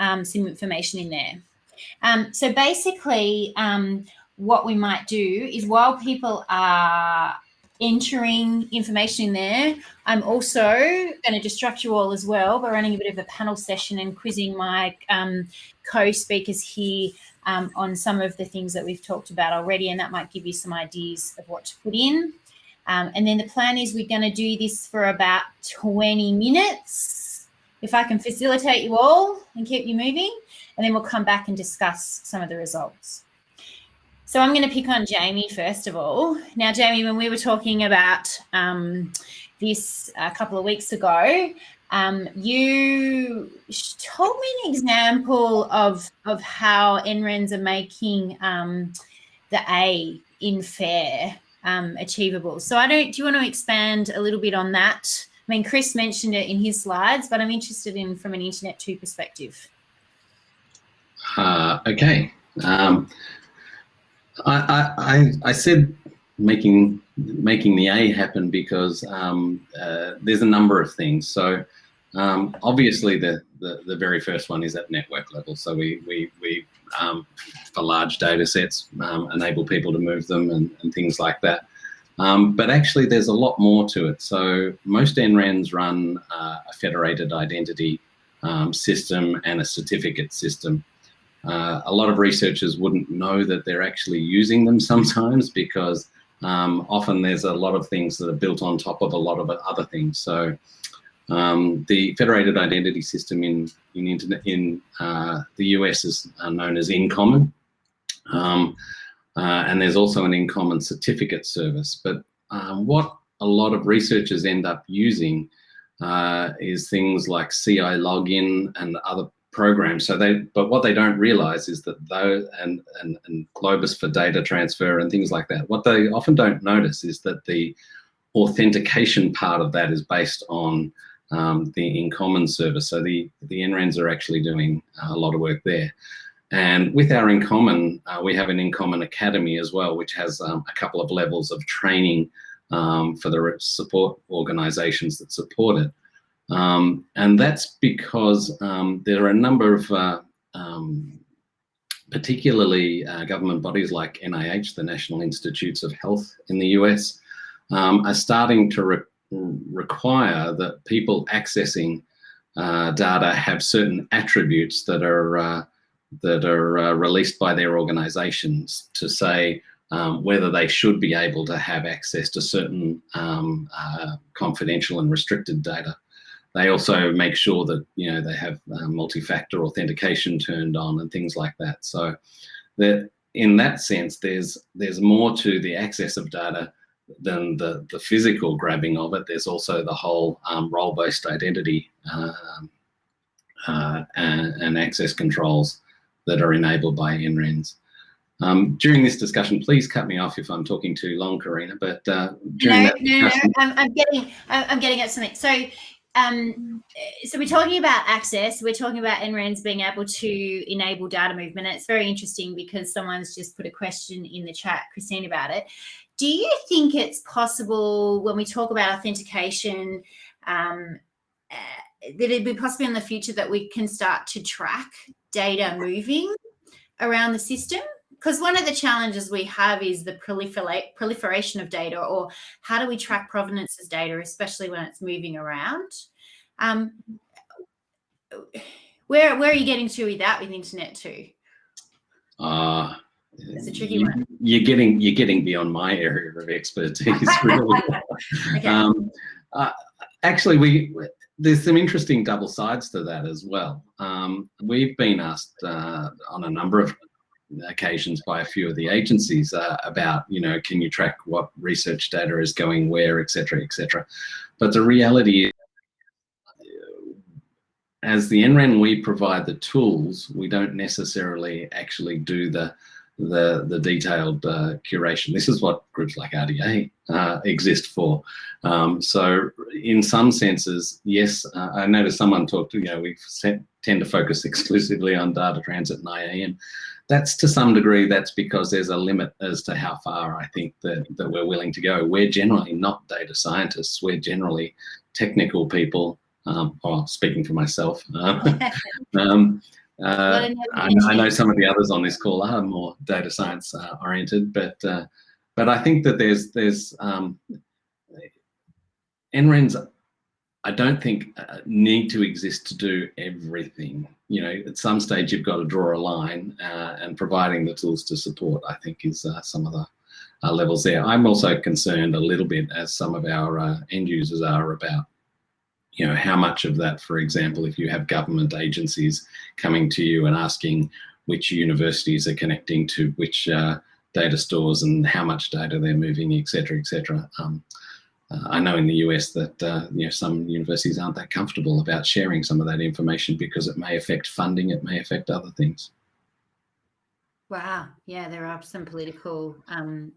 some information in there. So basically what we might do is, while people are entering information in there, I'm also going to distract you all as well by running a bit of a panel session and quizzing my co-speakers here on some of the things that we've talked about already, and that might give you some ideas of what to put in. And then the plan is we're going to do this for about 20 minutes, if I can facilitate you all and keep you moving, and then we'll come back and discuss some of the results. So I'm going to pick on Jamie first of all. Now, Jamie, when we were talking about this a couple of weeks ago, You told me an example of how NRENs are making the A in FAIR achievable. So do you want to expand a little bit on that? I mean, Chris mentioned it in his slides, but I'm interested in from an Internet 2 perspective. Okay. I said making the A happen because there's a number of things. So obviously the very first one is at network level. So we for large data sets enable people to move them and things like that. But actually there's a lot more to it. So most NRENs run a federated identity system and a certificate system. A lot of researchers wouldn't know that they're actually using them sometimes because often there's a lot of things that are built on top of a lot of other things. So the federated identity system in the US is known as InCommon, and there's also an InCommon certificate service. But what a lot of researchers end up using is things like CI login and other programs. But what they don't realize is that those and Globus for data transfer and things like that, what they often don't notice is that the authentication part of that is based on the InCommon service. So the NRENs are actually doing a lot of work there. And with our InCommon, we have an InCommon Academy as well, which has a couple of levels of training for the support organizations that support it. And that's because there are a number of particularly government bodies like NIH, the National Institutes of Health in the US, are starting to require that people accessing data have certain attributes that are released by their organizations to say whether they should be able to have access to certain confidential and restricted data. They also make sure that they have multi-factor authentication turned on and things like that. So that in that sense, there's more to the access of data than the physical grabbing of it. There's also the whole role-based identity and access controls that are enabled by NRENs. During this discussion, please cut me off if I'm talking too long, Karina. But during that discussion, I'm getting at something. So we're talking about access. We're talking about NRENs being able to enable data movement. And it's very interesting because someone's just put a question in the chat, Christine, about it. Do you think it's possible when we talk about authentication that it'd be possible in the future that we can start to track data moving around the system? Because one of the challenges we have is the proliferation of data, or how do we track provenance as data, especially when it's moving around? Where are you getting to with that with Internet 2? It's a tricky one. You're getting beyond my area of expertise, really. Okay. Actually, there's some interesting double sides to that as well. We've been asked on a number of occasions by a few of the agencies about, can you track what research data is going where, et cetera, et cetera. But the reality is, as the NREN, we provide the tools. We don't necessarily actually do the detailed curation. This is what groups like RDA exist for. So in some senses, yes, I noticed someone talked, we tend to focus exclusively on data transit and IAM. That's to some degree, that's because there's a limit as to how far I think that we're willing to go. We're generally not data scientists. We're generally technical people. Speaking for myself. I know some of the others on this call are more data science oriented, but I think that there's NRENs, I don't think need to exist to do everything. At some stage you've got to draw a line, and providing the tools to support, I think, is some of the levels there. I'm also concerned a little bit, as some of our end users are, about how much of that, for example, if you have government agencies coming to you and asking which universities are connecting to which data stores and how much data they're moving, et cetera, et cetera. I know in the US that some universities aren't that comfortable about sharing some of that information because it may affect funding, it may affect other things. Wow. Yeah, there are some political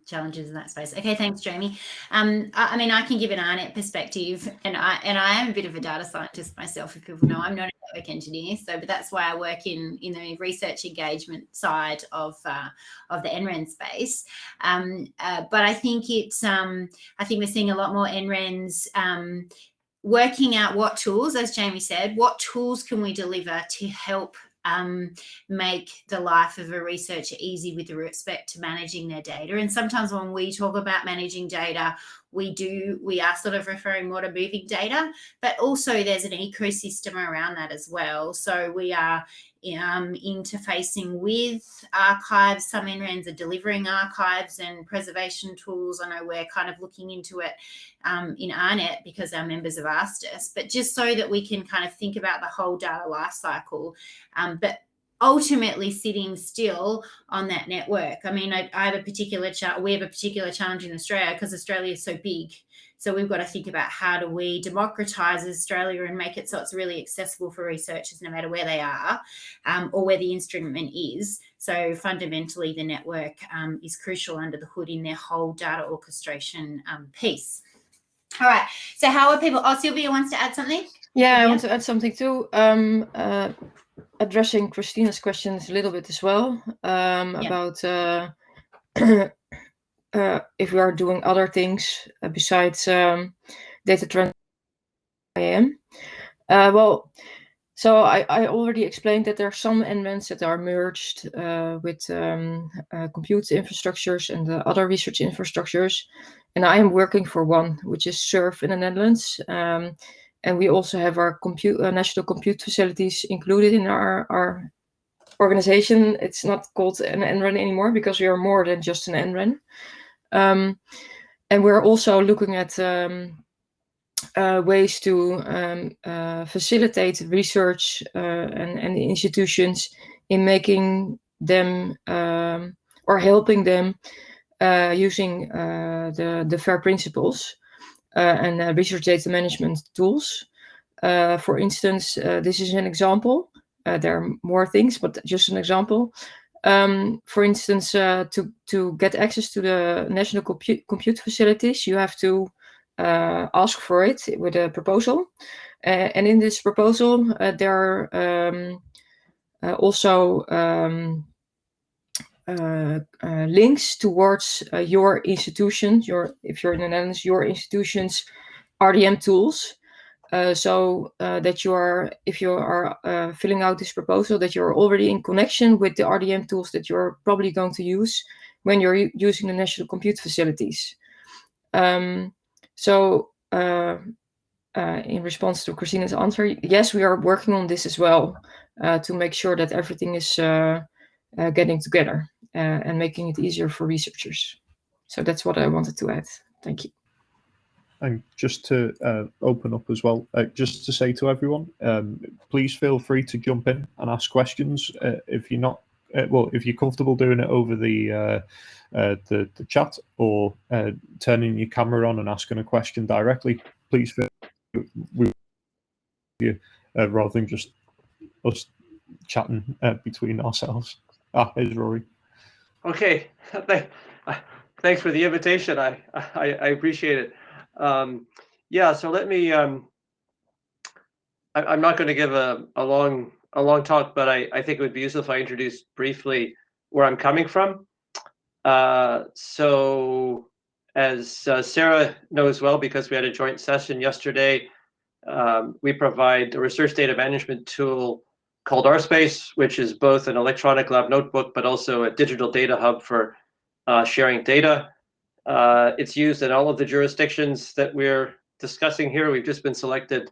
challenges in that space. Okay, thanks, Jamie. I mean, I can give an RNet perspective, and I am a bit of a data scientist myself, if people know. I'm not a network engineer, but that's why I work in the research engagement side of the NREN space. But I think I think we're seeing a lot more NRENs working out what tools, as Jamie said, what tools can we deliver to help make the life of a researcher easy with respect to managing their data. And sometimes when we talk about managing data, we are sort of referring more to moving data, but also there's an ecosystem around that as well. So we are interfacing with archives. Some NRENs are delivering archives and preservation tools. I know we're kind of looking into it in RNet because our members have asked us, but just so that we can kind of think about the whole data life cycle, but ultimately sitting still on that network. I mean, we have a particular challenge in Australia because Australia is so big. So we've got to think about how do we democratise Australia and make it so it's really accessible for researchers no matter where they are or where the instrument is. So fundamentally, the network is crucial under the hood in their whole data orchestration piece. All right. So how are people? Oh, Sylvia wants to add something? Yeah, Sylvia? I want to add something too. Addressing Christina's questions a little bit as well about if we are doing other things besides data transfer. Well, so I already explained that there are some NRENs that are merged with compute infrastructures and other research infrastructures. And I am working for one, which is SURF in the Netherlands. And we also have our national compute facilities included in our organization. It's not called an NREN anymore because we are more than just an NREN. And we're also looking at ways to facilitate research and the institutions in making them or helping them using the FAIR principles and research data management tools. For instance, this is an example. There are more things, but just an example. For instance, to get access to the national compute facilities, you have to ask for it with a proposal. And in this proposal, there are also links towards your institution, if you're in the Netherlands, your institution's RDM tools. So that if you are filling out this proposal, that you're already in connection with the RDM tools that you're probably going to use when you're using the national compute facilities. So in response to Christina's answer, yes, we are working on this as well to make sure that everything is getting together and making it easier for researchers. So that's what I wanted to add. Thank you. And just to open up as well, just to say to everyone, please feel free to jump in and ask questions. If you're not, if you're comfortable doing it over the chat or turning your camera on and asking a question directly, please feel free rather than just us chatting between ourselves. Here's Rory. Okay, thanks for the invitation. I appreciate it. Yeah, so let me. I'm not going to give a long talk, but I think it would be useful if I introduce briefly where I'm coming from. So, as Sarah knows well, because we had a joint session yesterday, we provide a research data management tool called RSpace, which is both an electronic lab notebook, but also a digital data hub for sharing data. It's used in all of the jurisdictions that we're discussing here. We've just been selected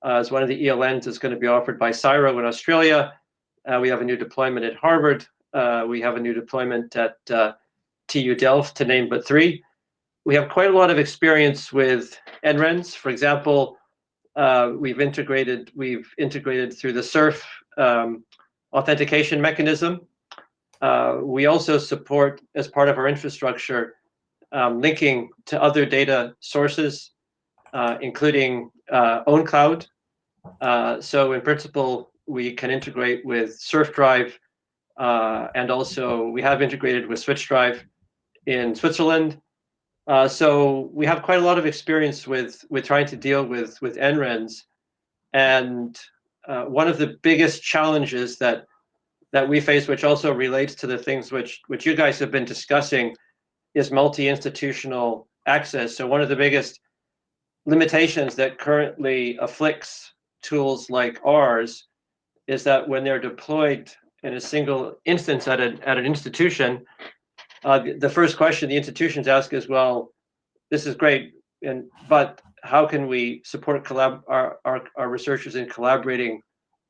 as one of the ELNs that's going to be offered by CSIRO in Australia. We have a new deployment at Harvard. We have a new deployment at TU Delft, to name but three. We have quite a lot of experience with NRENs. For example, we've integrated through the SURF authentication mechanism. We also support, as part of our infrastructure, linking to other data sources including own cloud. So in principle, we can integrate with SurfDrive, and also we have integrated with SwitchDrive in Switzerland. So we have quite a lot of experience with trying to deal with NRENs. And one of the biggest challenges that we face, which also relates to the things which you guys have been discussing, is multi-institutional access. So one of the biggest limitations that currently afflicts tools like ours is that when they're deployed in a single instance at an institution, the first question the institutions ask is, well, this is great, but how can we support our researchers in collaborating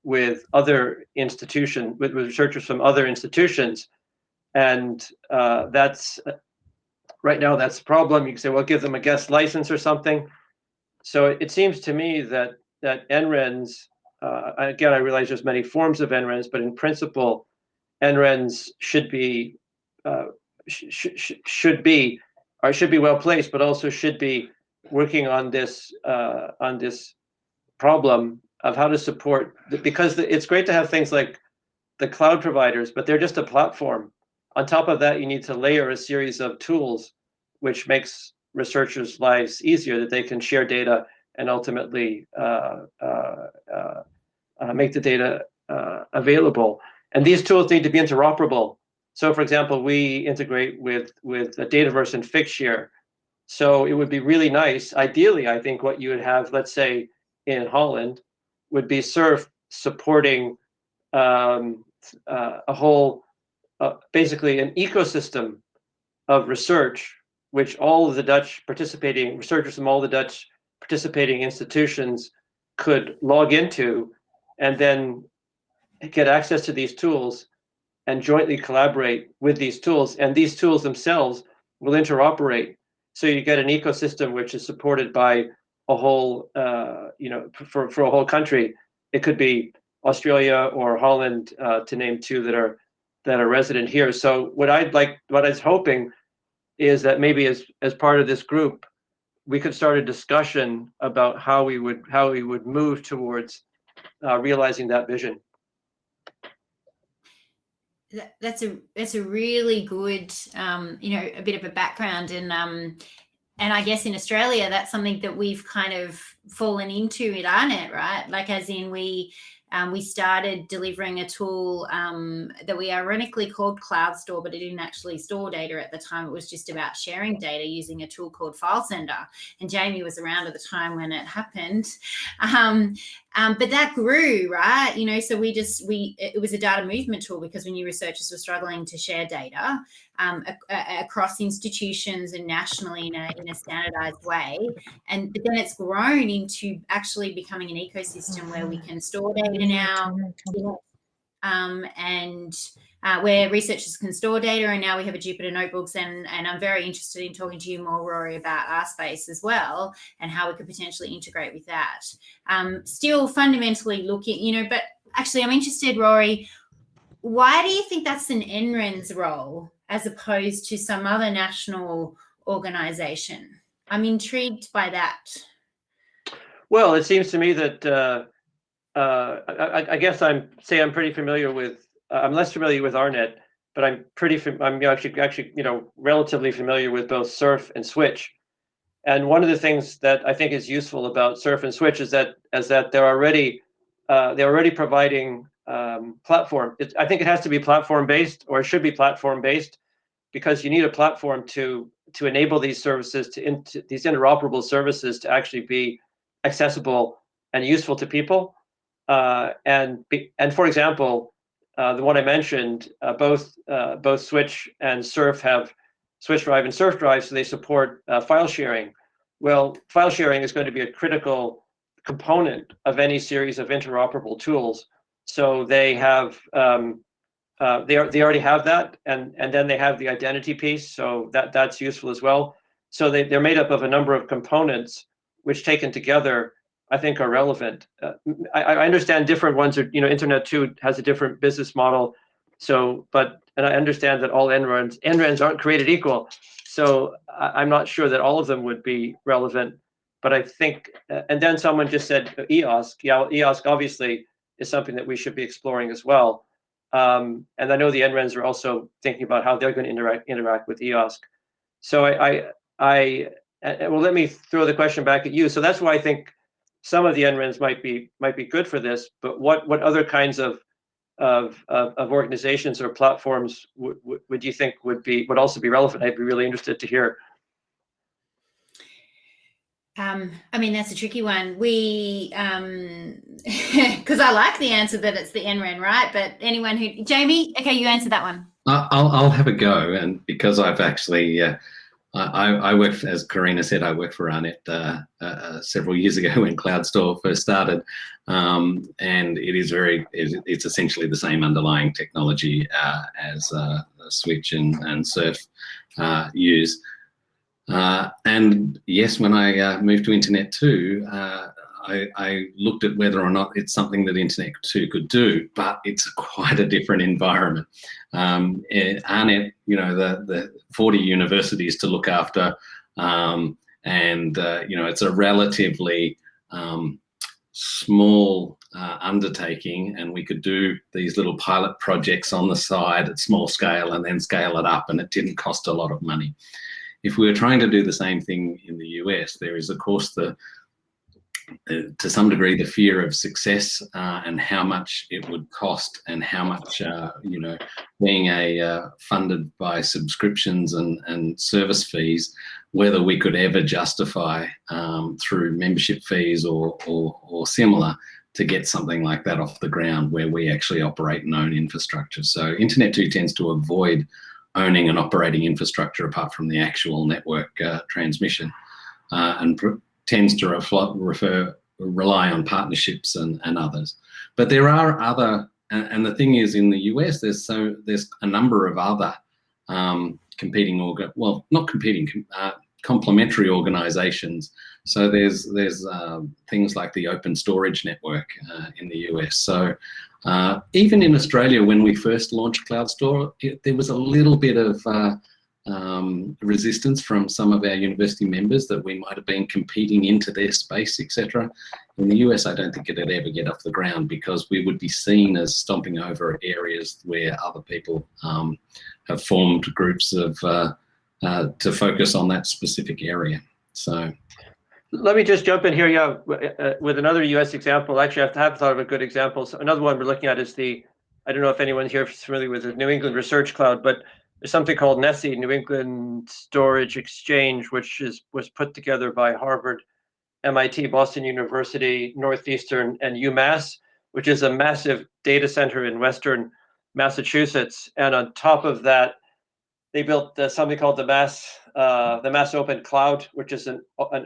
with other institutions, with researchers from other institutions? And that's right now, that's the problem. You can say, well, give them a guest license or something. So it seems to me that NRENs, again, I realize there's many forms of NRENs, but in principle, NRENs should be well placed, but also should be working on this problem of how to support, because it's great to have things like the cloud providers, but they're just a platform. On top of that, you need to layer a series of tools which makes researchers' lives easier, that they can share data and ultimately make the data available. And these tools need to be interoperable. So for example, we integrate with Dataverse and Figshare. So it would be really nice, ideally, I think what you would have, let's say in Holland, would be SURF supporting a whole, basically an ecosystem of research, which all of the Dutch participating researchers from all the Dutch participating institutions could log into, and then get access to these tools and jointly collaborate with these tools. And these tools themselves will interoperate. So you get an ecosystem which is supported by a whole, for a whole country. It could be Australia or Holland, to name two that are resident here. So what I was hoping is that maybe as part of this group, we could start a discussion about how we would move towards realizing that vision. That's a really good, a bit of a background, and I guess in Australia, that's something that we've kind of fallen into at ARNet, right? Like, as in we started delivering a tool that we ironically called Cloud Store, but it didn't actually store data at the time. It was just about sharing data using a tool called File Sender. And Jamie was around at the time when it happened. But that grew, right? So it was a data movement tool, because we knew researchers were struggling to share data across institutions and nationally in a standardized way. But then it's grown into actually becoming an ecosystem where we can store data now, and where researchers can store data. And now we have a Jupyter Notebooks, and I'm very interested in talking to you more, Rory, about RSpace as well, and how we could potentially integrate with that. Still fundamentally looking, but actually I'm interested, Rory, why do you think that's an NREN's role as opposed to some other national organisation? I'm intrigued by that. Well, it seems to me that I guess I'm pretty familiar with. I'm less familiar with ARNet, but I'm actually relatively familiar with both SURF and Switch. And one of the things that I think is useful about SURF and Switch is that they're already providing platform. I think it has to be platform based, or it should be platform based, because you need a platform to enable these services, these interoperable services, to actually be accessible and useful to people. And for example, the one I mentioned, both Switch and SURF have SwitchDrive and SurfDrive, so they support file sharing. Well, file sharing is going to be a critical component of any series of interoperable tools. So they have they already have that, and then they have the identity piece, so that's useful as well. So they're made up of a number of components, which taken together, I think, are relevant. I understand different ones are, Internet 2 has a different business model. So, and I understand that all NRENs aren't created equal. So I'm not sure that all of them would be relevant. But I think, and then someone just said EOSC. Yeah, EOSC obviously is something that we should be exploring as well. And I know the NRENs are also thinking about how they're going to interact with EOSC. So well, let me throw the question back at you. So that's why I think some of the NRENs might be good for this. But what other kinds of organizations or platforms would you think would also be relevant? I'd be really interested to hear. I mean, that's a tricky one. We, because I like the answer that it's the NREN, right? But anyone who, Jamie, okay, you answer that one. I'll have a go, and because I've actually, I worked, as Karina said, I worked for RNet several years ago when CloudStor first started, and it's essentially the same underlying technology as Switch and Surf use. And yes, when I moved to Internet 2, I looked at whether or not it's something that Internet 2 could do, but it's quite a different environment. RNet, the 40 universities to look after, and it's a relatively small undertaking, and we could do these little pilot projects on the side at small scale and then scale it up, and it didn't cost a lot of money. If we were trying to do the same thing in the US, there is, of course, to some degree, the fear of success and how much it would cost, and how much, being funded by subscriptions and service fees, whether we could ever justify through membership fees or similar to get something like that off the ground where we actually operate and own infrastructure. So Internet 2 tends to avoid owning and operating infrastructure apart from the actual network transmission, and tends to rely on partnerships and others. But there are other, and the thing is, in the US, there's a number of other complementary organizations. So there's things like the Open Storage Network in the US. So even in Australia, when we first launched CloudStor, there was a little bit of resistance from some of our university members that we might have been competing into their space, etc. In the US, I don't think it'd ever get off the ground, because we would be seen as stomping over areas where other people have formed groups of to focus on that specific area. So let me just jump in here, with another US example. Actually, I have thought of a good example. So another one we're looking at is I don't know if anyone here is familiar with the New England Research Cloud, but there's something called Nessie, New England Storage Exchange, which was put together by Harvard, MIT, Boston University, Northeastern, and UMass, which is a massive data center in Western Massachusetts. And on top of that, they built something called the Mass Open Cloud, which is an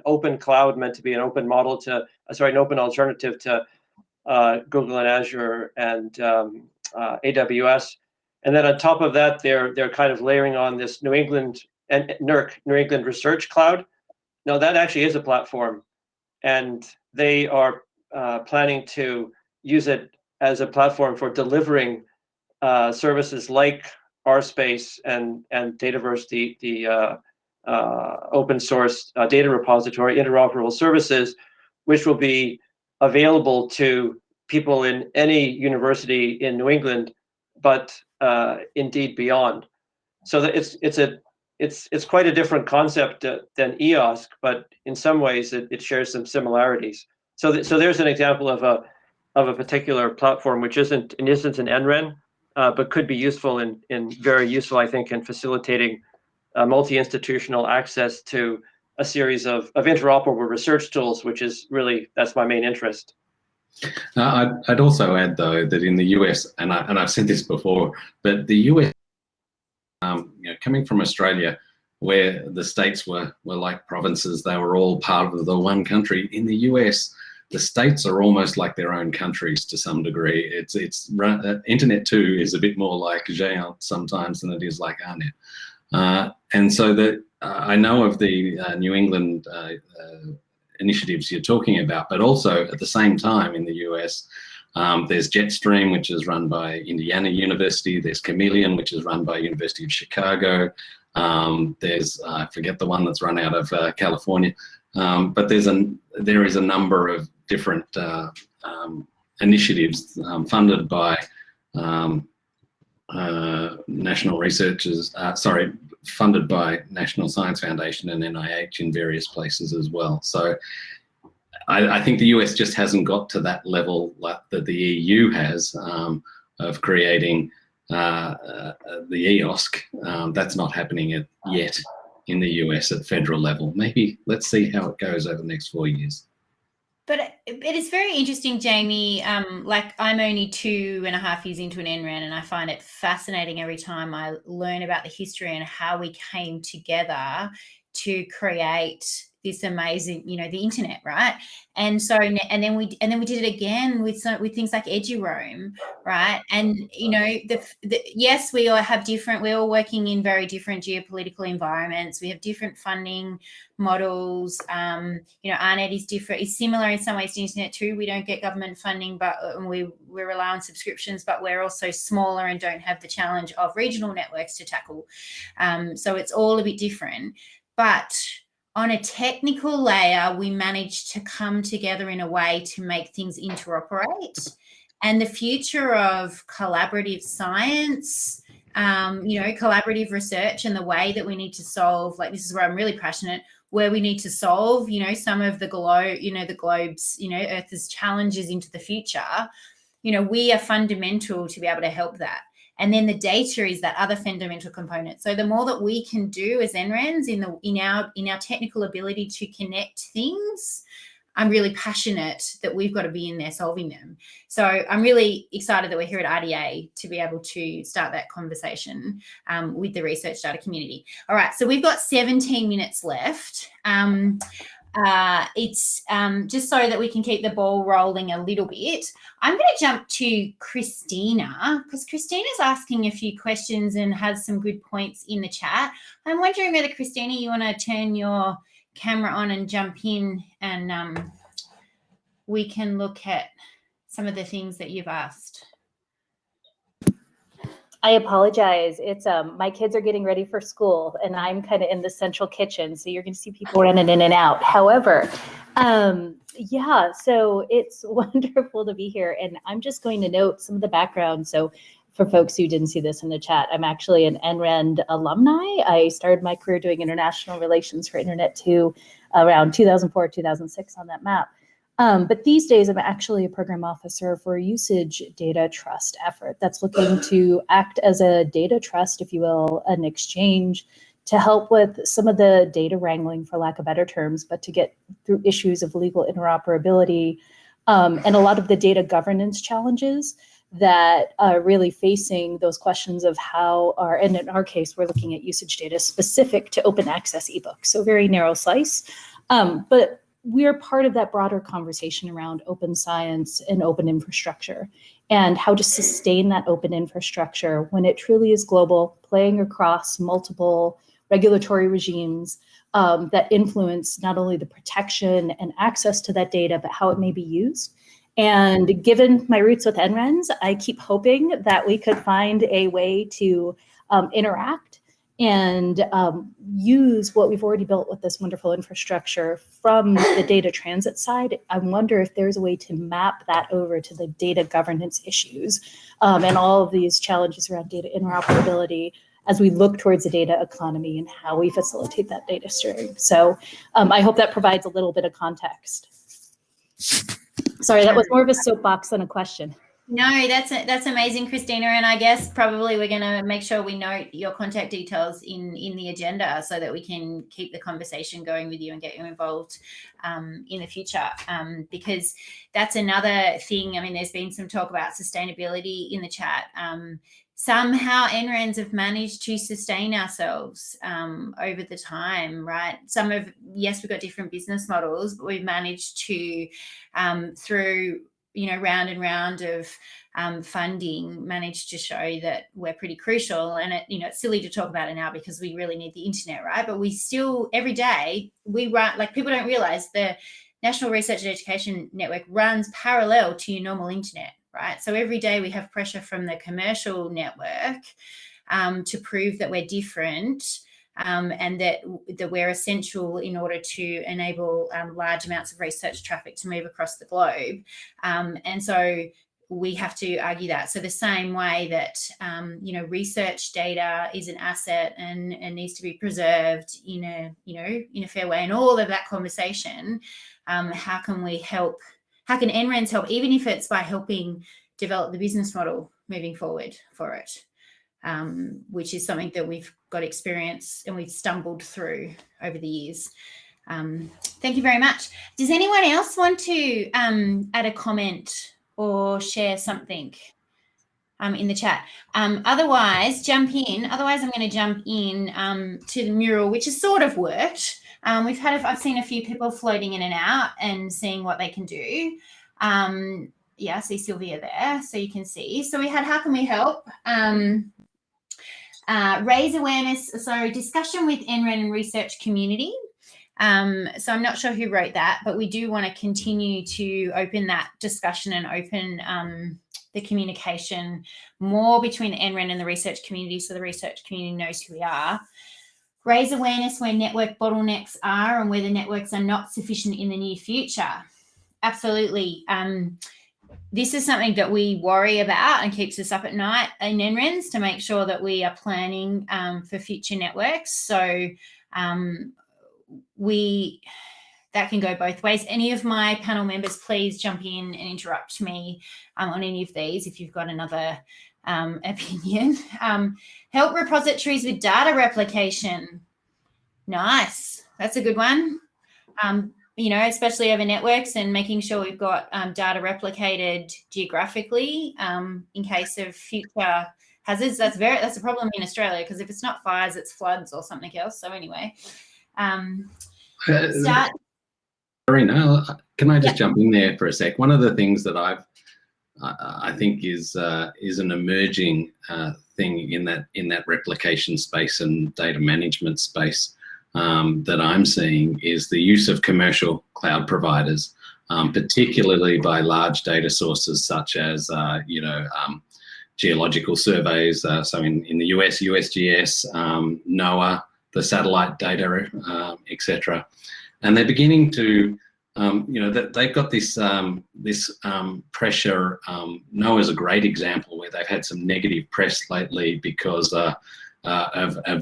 open cloud meant to be an open model an open alternative to Google and Azure and AWS. And then on top of that, they're kind of layering on this New England and NERC, New England Research Cloud. Now that actually is a platform, and they are planning to use it as a platform for delivering services like RSpace and Dataverse, the open source data repository, interoperable services, which will be available to people in any university in New England, but indeed beyond. So that it's quite a different concept than EOSC, but in some ways it shares some similarities. So there's an example of a particular platform which isn't an NREN, but could be useful very useful, I think, in facilitating multi-institutional access to a series of interoperable research tools, which is really, that's my main interest. I'd also add, though, that in the US, and I've said this before, but the US, coming from Australia, where the states were like provinces, they were all part of the one country. In the US, the states are almost like their own countries to some degree. Internet 2 is a bit more like Géant sometimes than it is like RNet. And so I know of the New England initiatives you're talking about, but also at the same time in the US, there's Jetstream, which is run by Indiana University. There's Chameleon, which is run by University of Chicago. There's, I forget the one that's run out of California. But there is a number of different initiatives funded by national researchers, funded by National Science Foundation and NIH in various places as well. So I think the US just hasn't got to that level that the EU has of creating the EOSC. That's not happening yet in the US at federal level. Maybe let's see how it goes over the next 4 years. But it is very interesting, Jamie. Like, I'm only 2.5 years into an NREN, and I find it fascinating every time I learn about the history and how we came together to create this amazing, you know, the internet, right? And so, and then we did it again with things like Eduroam, right? And you know, yes, we all have different. We're all working in very different geopolitical environments. We have different funding models. You know, ARNet is different. It's similar in some ways to internet too. We don't get government funding, but we rely on subscriptions. But we're also smaller and don't have the challenge of regional networks to tackle. So it's all a bit different, but on a technical layer, we managed to come together in a way to make things interoperate. And the future of collaborative science, you know, collaborative research, and the way that we need to solve, like, this is where I'm really passionate, where we need to solve, you know, some of the globe's, you know, Earth's challenges into the future. You know, we are fundamental to be able to help that. And then the data is that other fundamental component. So the more that we can do as NRENs in our technical ability to connect things, I'm really passionate that we've got to be in there solving them. So I'm really excited that we're here at RDA to be able to start that conversation with the research data community. All right, so we've got 17 minutes left. It's just so that we can keep the ball rolling a little bit. I'm going to jump to Christina, because Christina's asking a few questions and has some good points in the chat. I'm wondering whether, Christina, you want to turn your camera on and jump in, and we can look at some of the things that you've asked. I apologize. It's my kids are getting ready for school, and I'm kind of in the central kitchen, so you're going to see people running in and out. However, yeah, so it's wonderful to be here, and I'm just going to note some of the background. So for folks who didn't see this in the chat, I'm actually an NREN alumni. I started my career doing international relations for Internet 2 around 2004, 2006 on that map. But these days, I'm actually a program officer for a usage data trust effort that's looking to act as a data trust, if you will, an exchange to help with some of the data wrangling, for lack of better terms, but to get through issues of legal interoperability and a lot of the data governance challenges that are really facing those questions of how and in our case, we're looking at usage data specific to open access ebooks, so very narrow slice. But we're part of that broader conversation around open science and open infrastructure and how to sustain that open infrastructure when it truly is global, playing across multiple regulatory regimes that influence not only the protection and access to that data, but how it may be used. And given my roots with NRENs, I keep hoping that we could find a way to interact and use what we've already built with this wonderful infrastructure from the data transit side. I wonder if there's a way to map that over to the data governance issues and all of these challenges around data interoperability as we look towards the data economy and how we facilitate that data sharing. So I hope that provides a little bit of context. Sorry, that was more of a soapbox than a question. No, that's amazing, Christina. And I guess probably we're going to make sure we note your contact details in the agenda so that we can keep the conversation going with you and get you involved in the future. Because that's another thing. I mean, there's been some talk about sustainability in the chat. Somehow NRENs have managed to sustain ourselves over the time, right? Yes, we've got different business models, but we've managed to, through round and round of funding, managed to show that we're pretty crucial. And it's silly to talk about it now because we really need the internet, right? But we still, every day, we run, like, people don't realize the National Research and Education Network runs parallel to your normal internet, right? So every day we have pressure from the commercial network to prove that we're different and that we're essential in order to enable large amounts of research traffic to move across the globe. And so we have to argue that. So the same way that, research data is an asset and needs to be preserved in a fair way, and all of that conversation, how can NRENs help, even if it's by helping develop the business model moving forward for it, which is something that we've got experience and we've stumbled through over the years. Thank you very much. Does anyone else want to add a comment or share something in the chat? Otherwise, jump in. Otherwise, I'm going to jump in to the mural, which has sort of worked. I've seen a few people floating in and out and seeing what they can do. Yeah, I see Sylvia there, so you can see. So we had, how can we help? Raise awareness, so discussion with NREN and research community. So I'm not sure who wrote that, but we do want to continue to open that discussion and open the communication more between the NREN and the research community, so the research community knows who we are. Raise awareness where network bottlenecks are and where the networks are not sufficient in the near future. Absolutely. This is something that we worry about and keeps us up at night in NRENs, to make sure that we are planning for future networks. So that can go both ways. Any of my panel members, please jump in and interrupt me on any of these if you've got another opinion. Help repositories with data replication. Nice, that's a good one. Especially over networks, and making sure we've got data replicated geographically in case of future hazards. That's a problem in Australia, because if it's not fires, it's floods or something else. So anyway, Marina, can I just jump in there for a sec? One of the things that I think is an emerging thing in that replication space and data management space that I'm seeing is the use of commercial cloud providers, particularly by large data sources such as geological surveys. So in the US, USGS, NOAA, the satellite data, etc. And they're beginning to, they've got this pressure. NOAA is a great example where they've had some negative press lately because of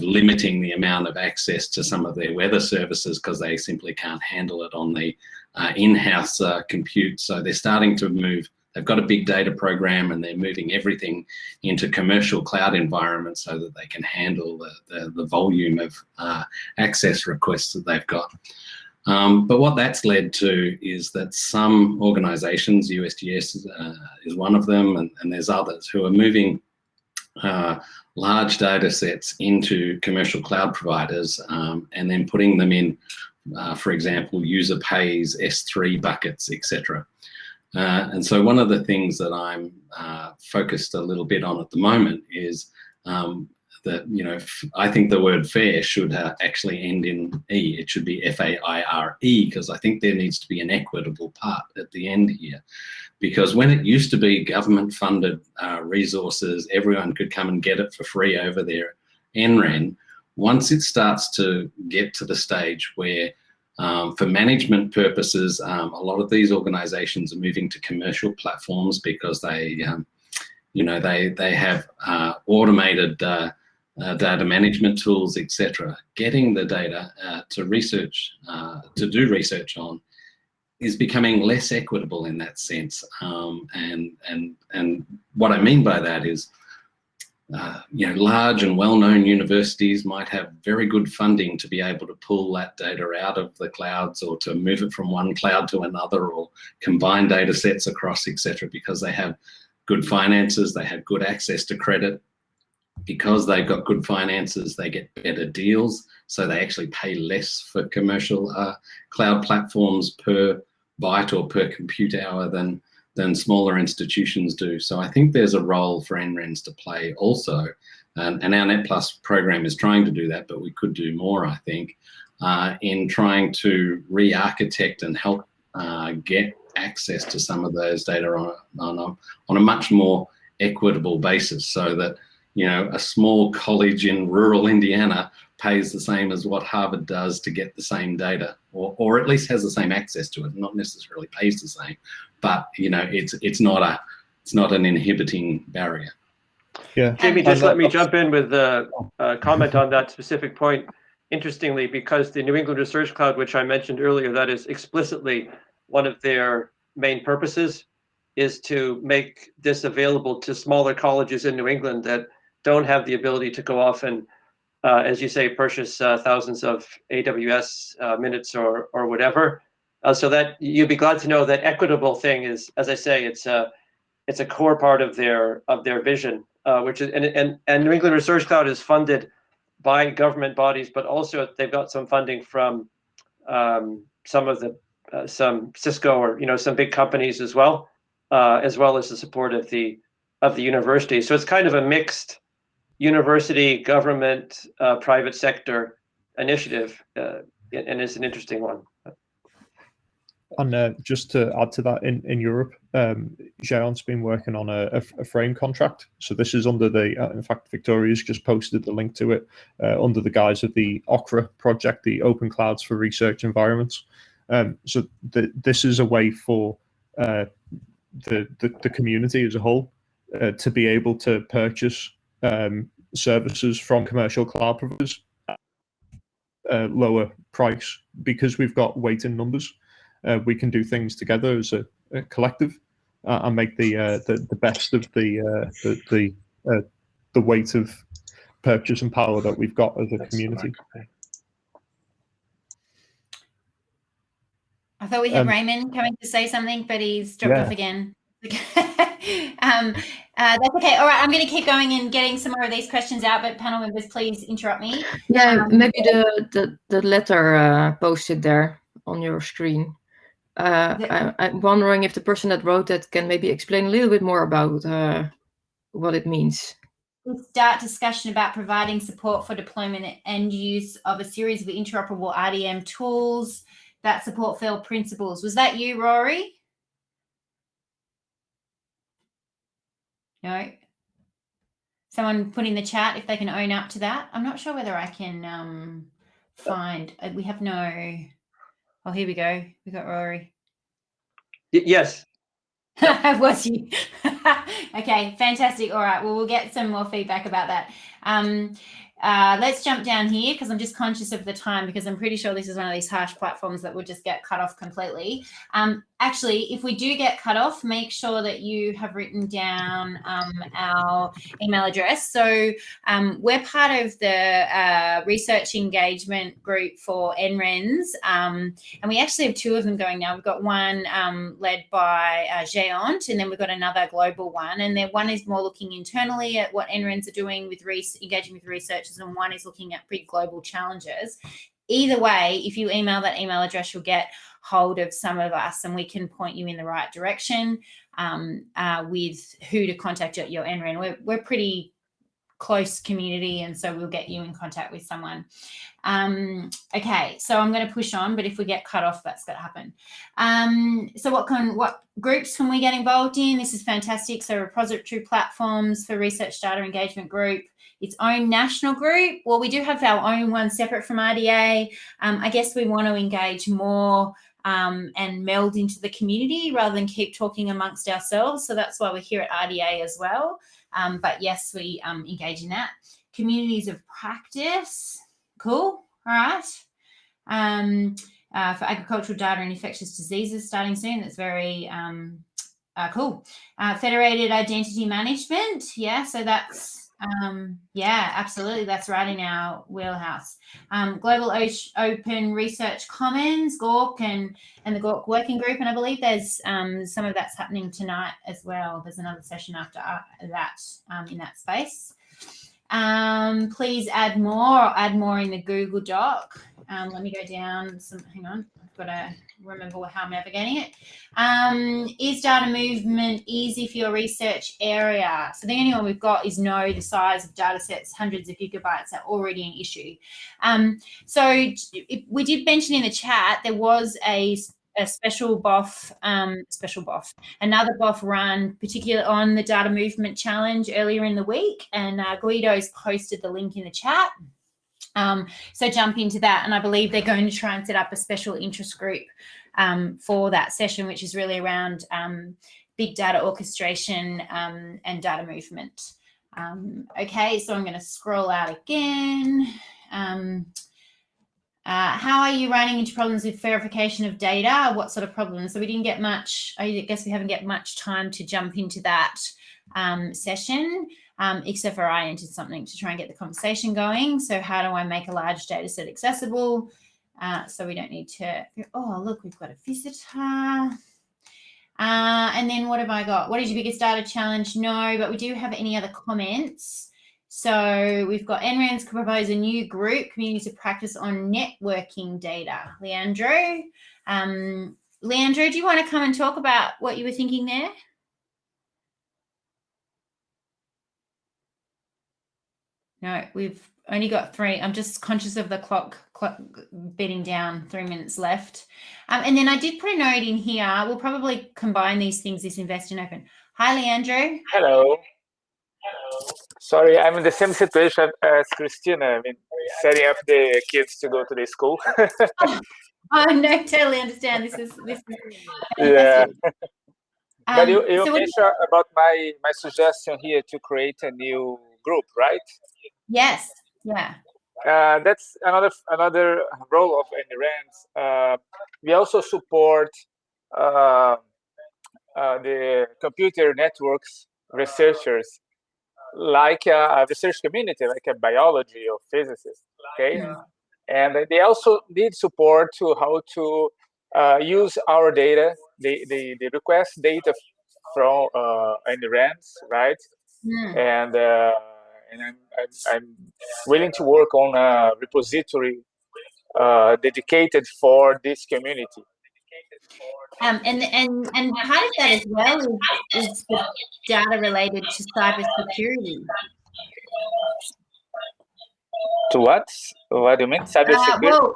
limiting the amount of access to some of their weather services, because they simply can't handle it on the in-house compute. So they're starting to move. They've got a big data program and they're moving everything into commercial cloud environments so that they can handle the volume of access requests that they've got. But what that's led to is that some organizations, USGS is one of them, and there's others who are moving large data sets into commercial cloud providers and then putting them in, for example, user pays, S3 buckets, etc. And so one of the things that I'm focused a little bit on at the moment is that, I think the word fair should actually end in E. It should be FAIRE, because I think there needs to be an equitable part at the end here. Because when it used to be government-funded resources, everyone could come and get it for free over their NREN. Once it starts to get to the stage where, for management purposes, a lot of these organizations are moving to commercial platforms because they have automated data management tools, etc. Getting the data to do research on is becoming less equitable in that sense. And what I mean by that is, large and well-known universities might have very good funding to be able to pull that data out of the clouds, or to move it from one cloud to another, or combine data sets across, etc., because they have good finances, they have good access to credit. Because they've got good finances, they get better deals, so they actually pay less for commercial cloud platforms per byte or per compute hour than smaller institutions do. So I think there's a role for NRENs to play also, and our Net Plus program is trying to do that, but we could do more, I think, in trying to re-architect and help get access to some of those data on a much more equitable basis, so that a small college in rural Indiana pays the same as what Harvard does to get the same data, or at least has the same access to it, not necessarily pays the same, but it's not an inhibiting barrier. Yeah. Jamie, just let me jump in with a comment on that specific point. Interestingly, because the New England Research Cloud, which I mentioned earlier, that is explicitly one of their main purposes, is to make this available to smaller colleges in New England that don't have the ability to go off and, as you say, purchase thousands of AWS minutes or whatever. So that you'd be glad to know that equitable thing is, as I say, it's a core part of their vision, which is and New England Research Cloud is funded by government bodies, but also they've got some funding from some Cisco or some big companies as well as the support of the university. So it's kind of a mixed university, government, private sector initiative, and it's an interesting one. And just to add to that, in Europe, Géant's been working on a frame contract. So this is under the, in fact, Victoria's just posted the link to it, under the guise of the OCRA project, the Open Clouds for Research Environments. So this is a way for the community as a whole to be able to purchase services from commercial cloud providers at lower price, because we've got weight in numbers. We can do things together as a collective and make the best of the weight of purchase and power that we've got as a community. I thought we had Raymond coming to say something, but he's dropped off again. That's okay. All right, I'm going to keep going and getting some more of these questions out, but panel members, please interrupt me. Yeah, maybe the letter posted there on your screen. I'm wondering if the person that wrote that can maybe explain a little bit more about what it means. We'll start discussion about providing support for deployment and use of a series of interoperable RDM tools that support field principles. Was that you, Rory? No. Someone put in the chat if they can own up to that. I'm not sure whether I can find. We have no. Oh, here we go. We got Rory. Yes. Was you? Okay, fantastic. All right. Well, we'll get some more feedback about that. Let's jump down here because I'm just conscious of the time, because I'm pretty sure this is one of these harsh platforms that will just get cut off completely. Actually, if we do get cut off, make sure that you have written down our email address. So we're part of the research engagement group for NRENs, and we actually have two of them going now. We've got one led by Géant, and then we've got another global one. And then one is more looking internally at what NRENs are doing with engaging with researchers, and one is looking at pretty global challenges. Either way, if you email that email address, you'll get hold of some of us and we can point you in the right direction with who to contact at your NREN. We're pretty close community, and so we'll get you in contact with someone. Okay, so I'm going to push on, but if we get cut off, that's going to happen. So what groups can we get involved in? This is fantastic. So repository platforms for research data engagement group, its own national group. Well, we do have our own one separate from RDA. I guess we want to engage more and meld into the community rather than keep talking amongst ourselves. So that's why we're here at RDA as well. But yes, we engage in that. Communities of practice. Cool. All right. For agricultural data and infectious diseases starting soon. That's very cool. Federated identity management. Yeah, so that's yeah, absolutely. That's right in our wheelhouse. Global Open Research Commons, GORC, and the GORC Working Group. And I believe there's some of that's happening tonight as well. There's another session after that in that space. Please add more in the Google Doc. Let me go down hang on, I've got to remember how I'm navigating it. Is data movement easy for your research area? So the only one we've got is no, the size of data sets, hundreds of gigabytes, are already an issue. So we did mention in the chat, there was a special BoF, another BoF run, particularly on the data movement challenge earlier in the week, and Guido's posted the link in the chat. So jump into that, and I believe they're going to try and set up a special interest group for that session, which is really around big data orchestration and data movement. Okay, so I'm going to scroll out again. How are you running into problems with verification of data? What sort of problems? So we didn't get much, I guess we haven't get much time to jump into that session, except for I entered something to try and get the conversation going. So how do I make a large data set accessible? So we don't need to, oh, look, we've got a visitor. And then what have I got? What is your biggest data challenge? No, but we do have any other comments. So we've got NRENs could propose a new group, community to practice on networking data. Leandro, do you want to come and talk about what you were thinking there? No, we've only got 3. I'm just conscious of the clock beating down, 3 minutes left. And then I did put a note in here. We'll probably combine these things, this invest and open. Hi, Leandro. Hello. Sorry, I'm in the same situation as Christina. I mean, setting up the kids to go to the school. Oh, no, totally understand. This is Yeah. But you so mentioned about my suggestion here to create a new group, right? Yes. Yeah. That's another role of NRENs. We also support the computer networks researchers, like a research community, like a biology or physicists. Okay, and they also need support to how to use our data. They request data from NRENs, right? And I'm willing to work on a repository dedicated for this community. And part of that as well is the data related to cybersecurity. To what? What do you mean? Cybersecurity? Well,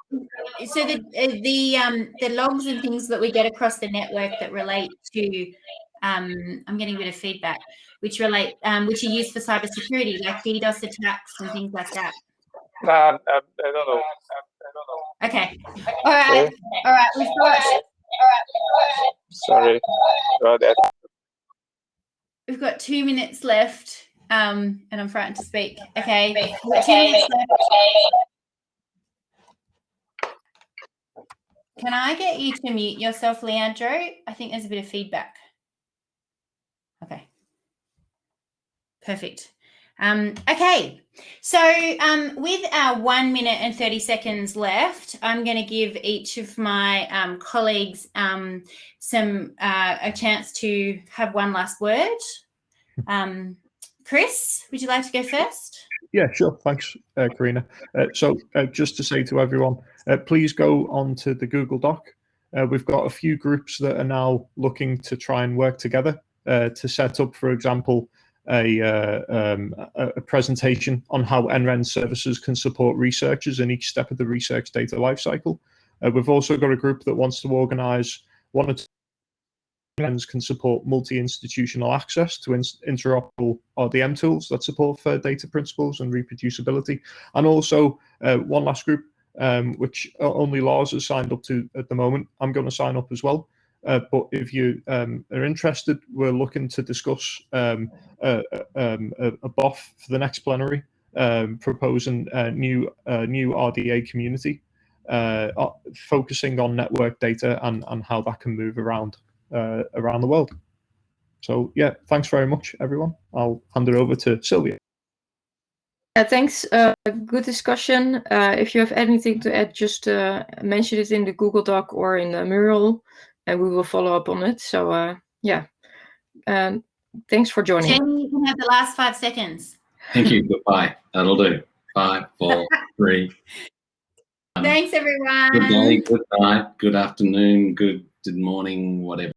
so the logs and things that we get across the network that relate to, I'm getting a bit of feedback, which are used for cybersecurity, like DDoS attacks and things like that. I don't know. Okay. All right. All right. We've got. Sorry about that. We've got 2 minutes left, and I'm frightened to speak. Okay. We've got 2 minutes left. Can I get you to mute yourself, Leandro? I think there's a bit of feedback. Okay. Perfect. Okay. So with our 1 minute and 30 seconds left, I'm going to give each of my colleagues a chance to have one last word. Chris, would you like to go first? Yeah, sure. Thanks, Karina. So just to say to everyone, please go onto the Google Doc. We've got a few groups that are now looking to try and work together to set up, for example, a presentation on how NREN services can support researchers in each step of the research data lifecycle. We've also got a group that wants to organize one or two NRENs can support multi-institutional access to interoperable RDM tools that support fair data principles and reproducibility. And also one last group, which only Lars has signed up to at the moment. I'm going to sign up as well. But if you are interested, we're looking to discuss a BoF for the next plenary, proposing a new RDA community, focusing on network data and how that can move around the world. So yeah, thanks very much, everyone. I'll hand it over to Sylvia. Thanks. Good discussion. If you have anything to add, just mention it in the Google Doc or in the mural, and we will follow up on it. So yeah, thanks for joining. Jamie, you can have the last 5 seconds. Thank you. Goodbye. That'll do. 5, 4, 3. Thanks, everyone. Good day, good night, good afternoon, good morning, whatever.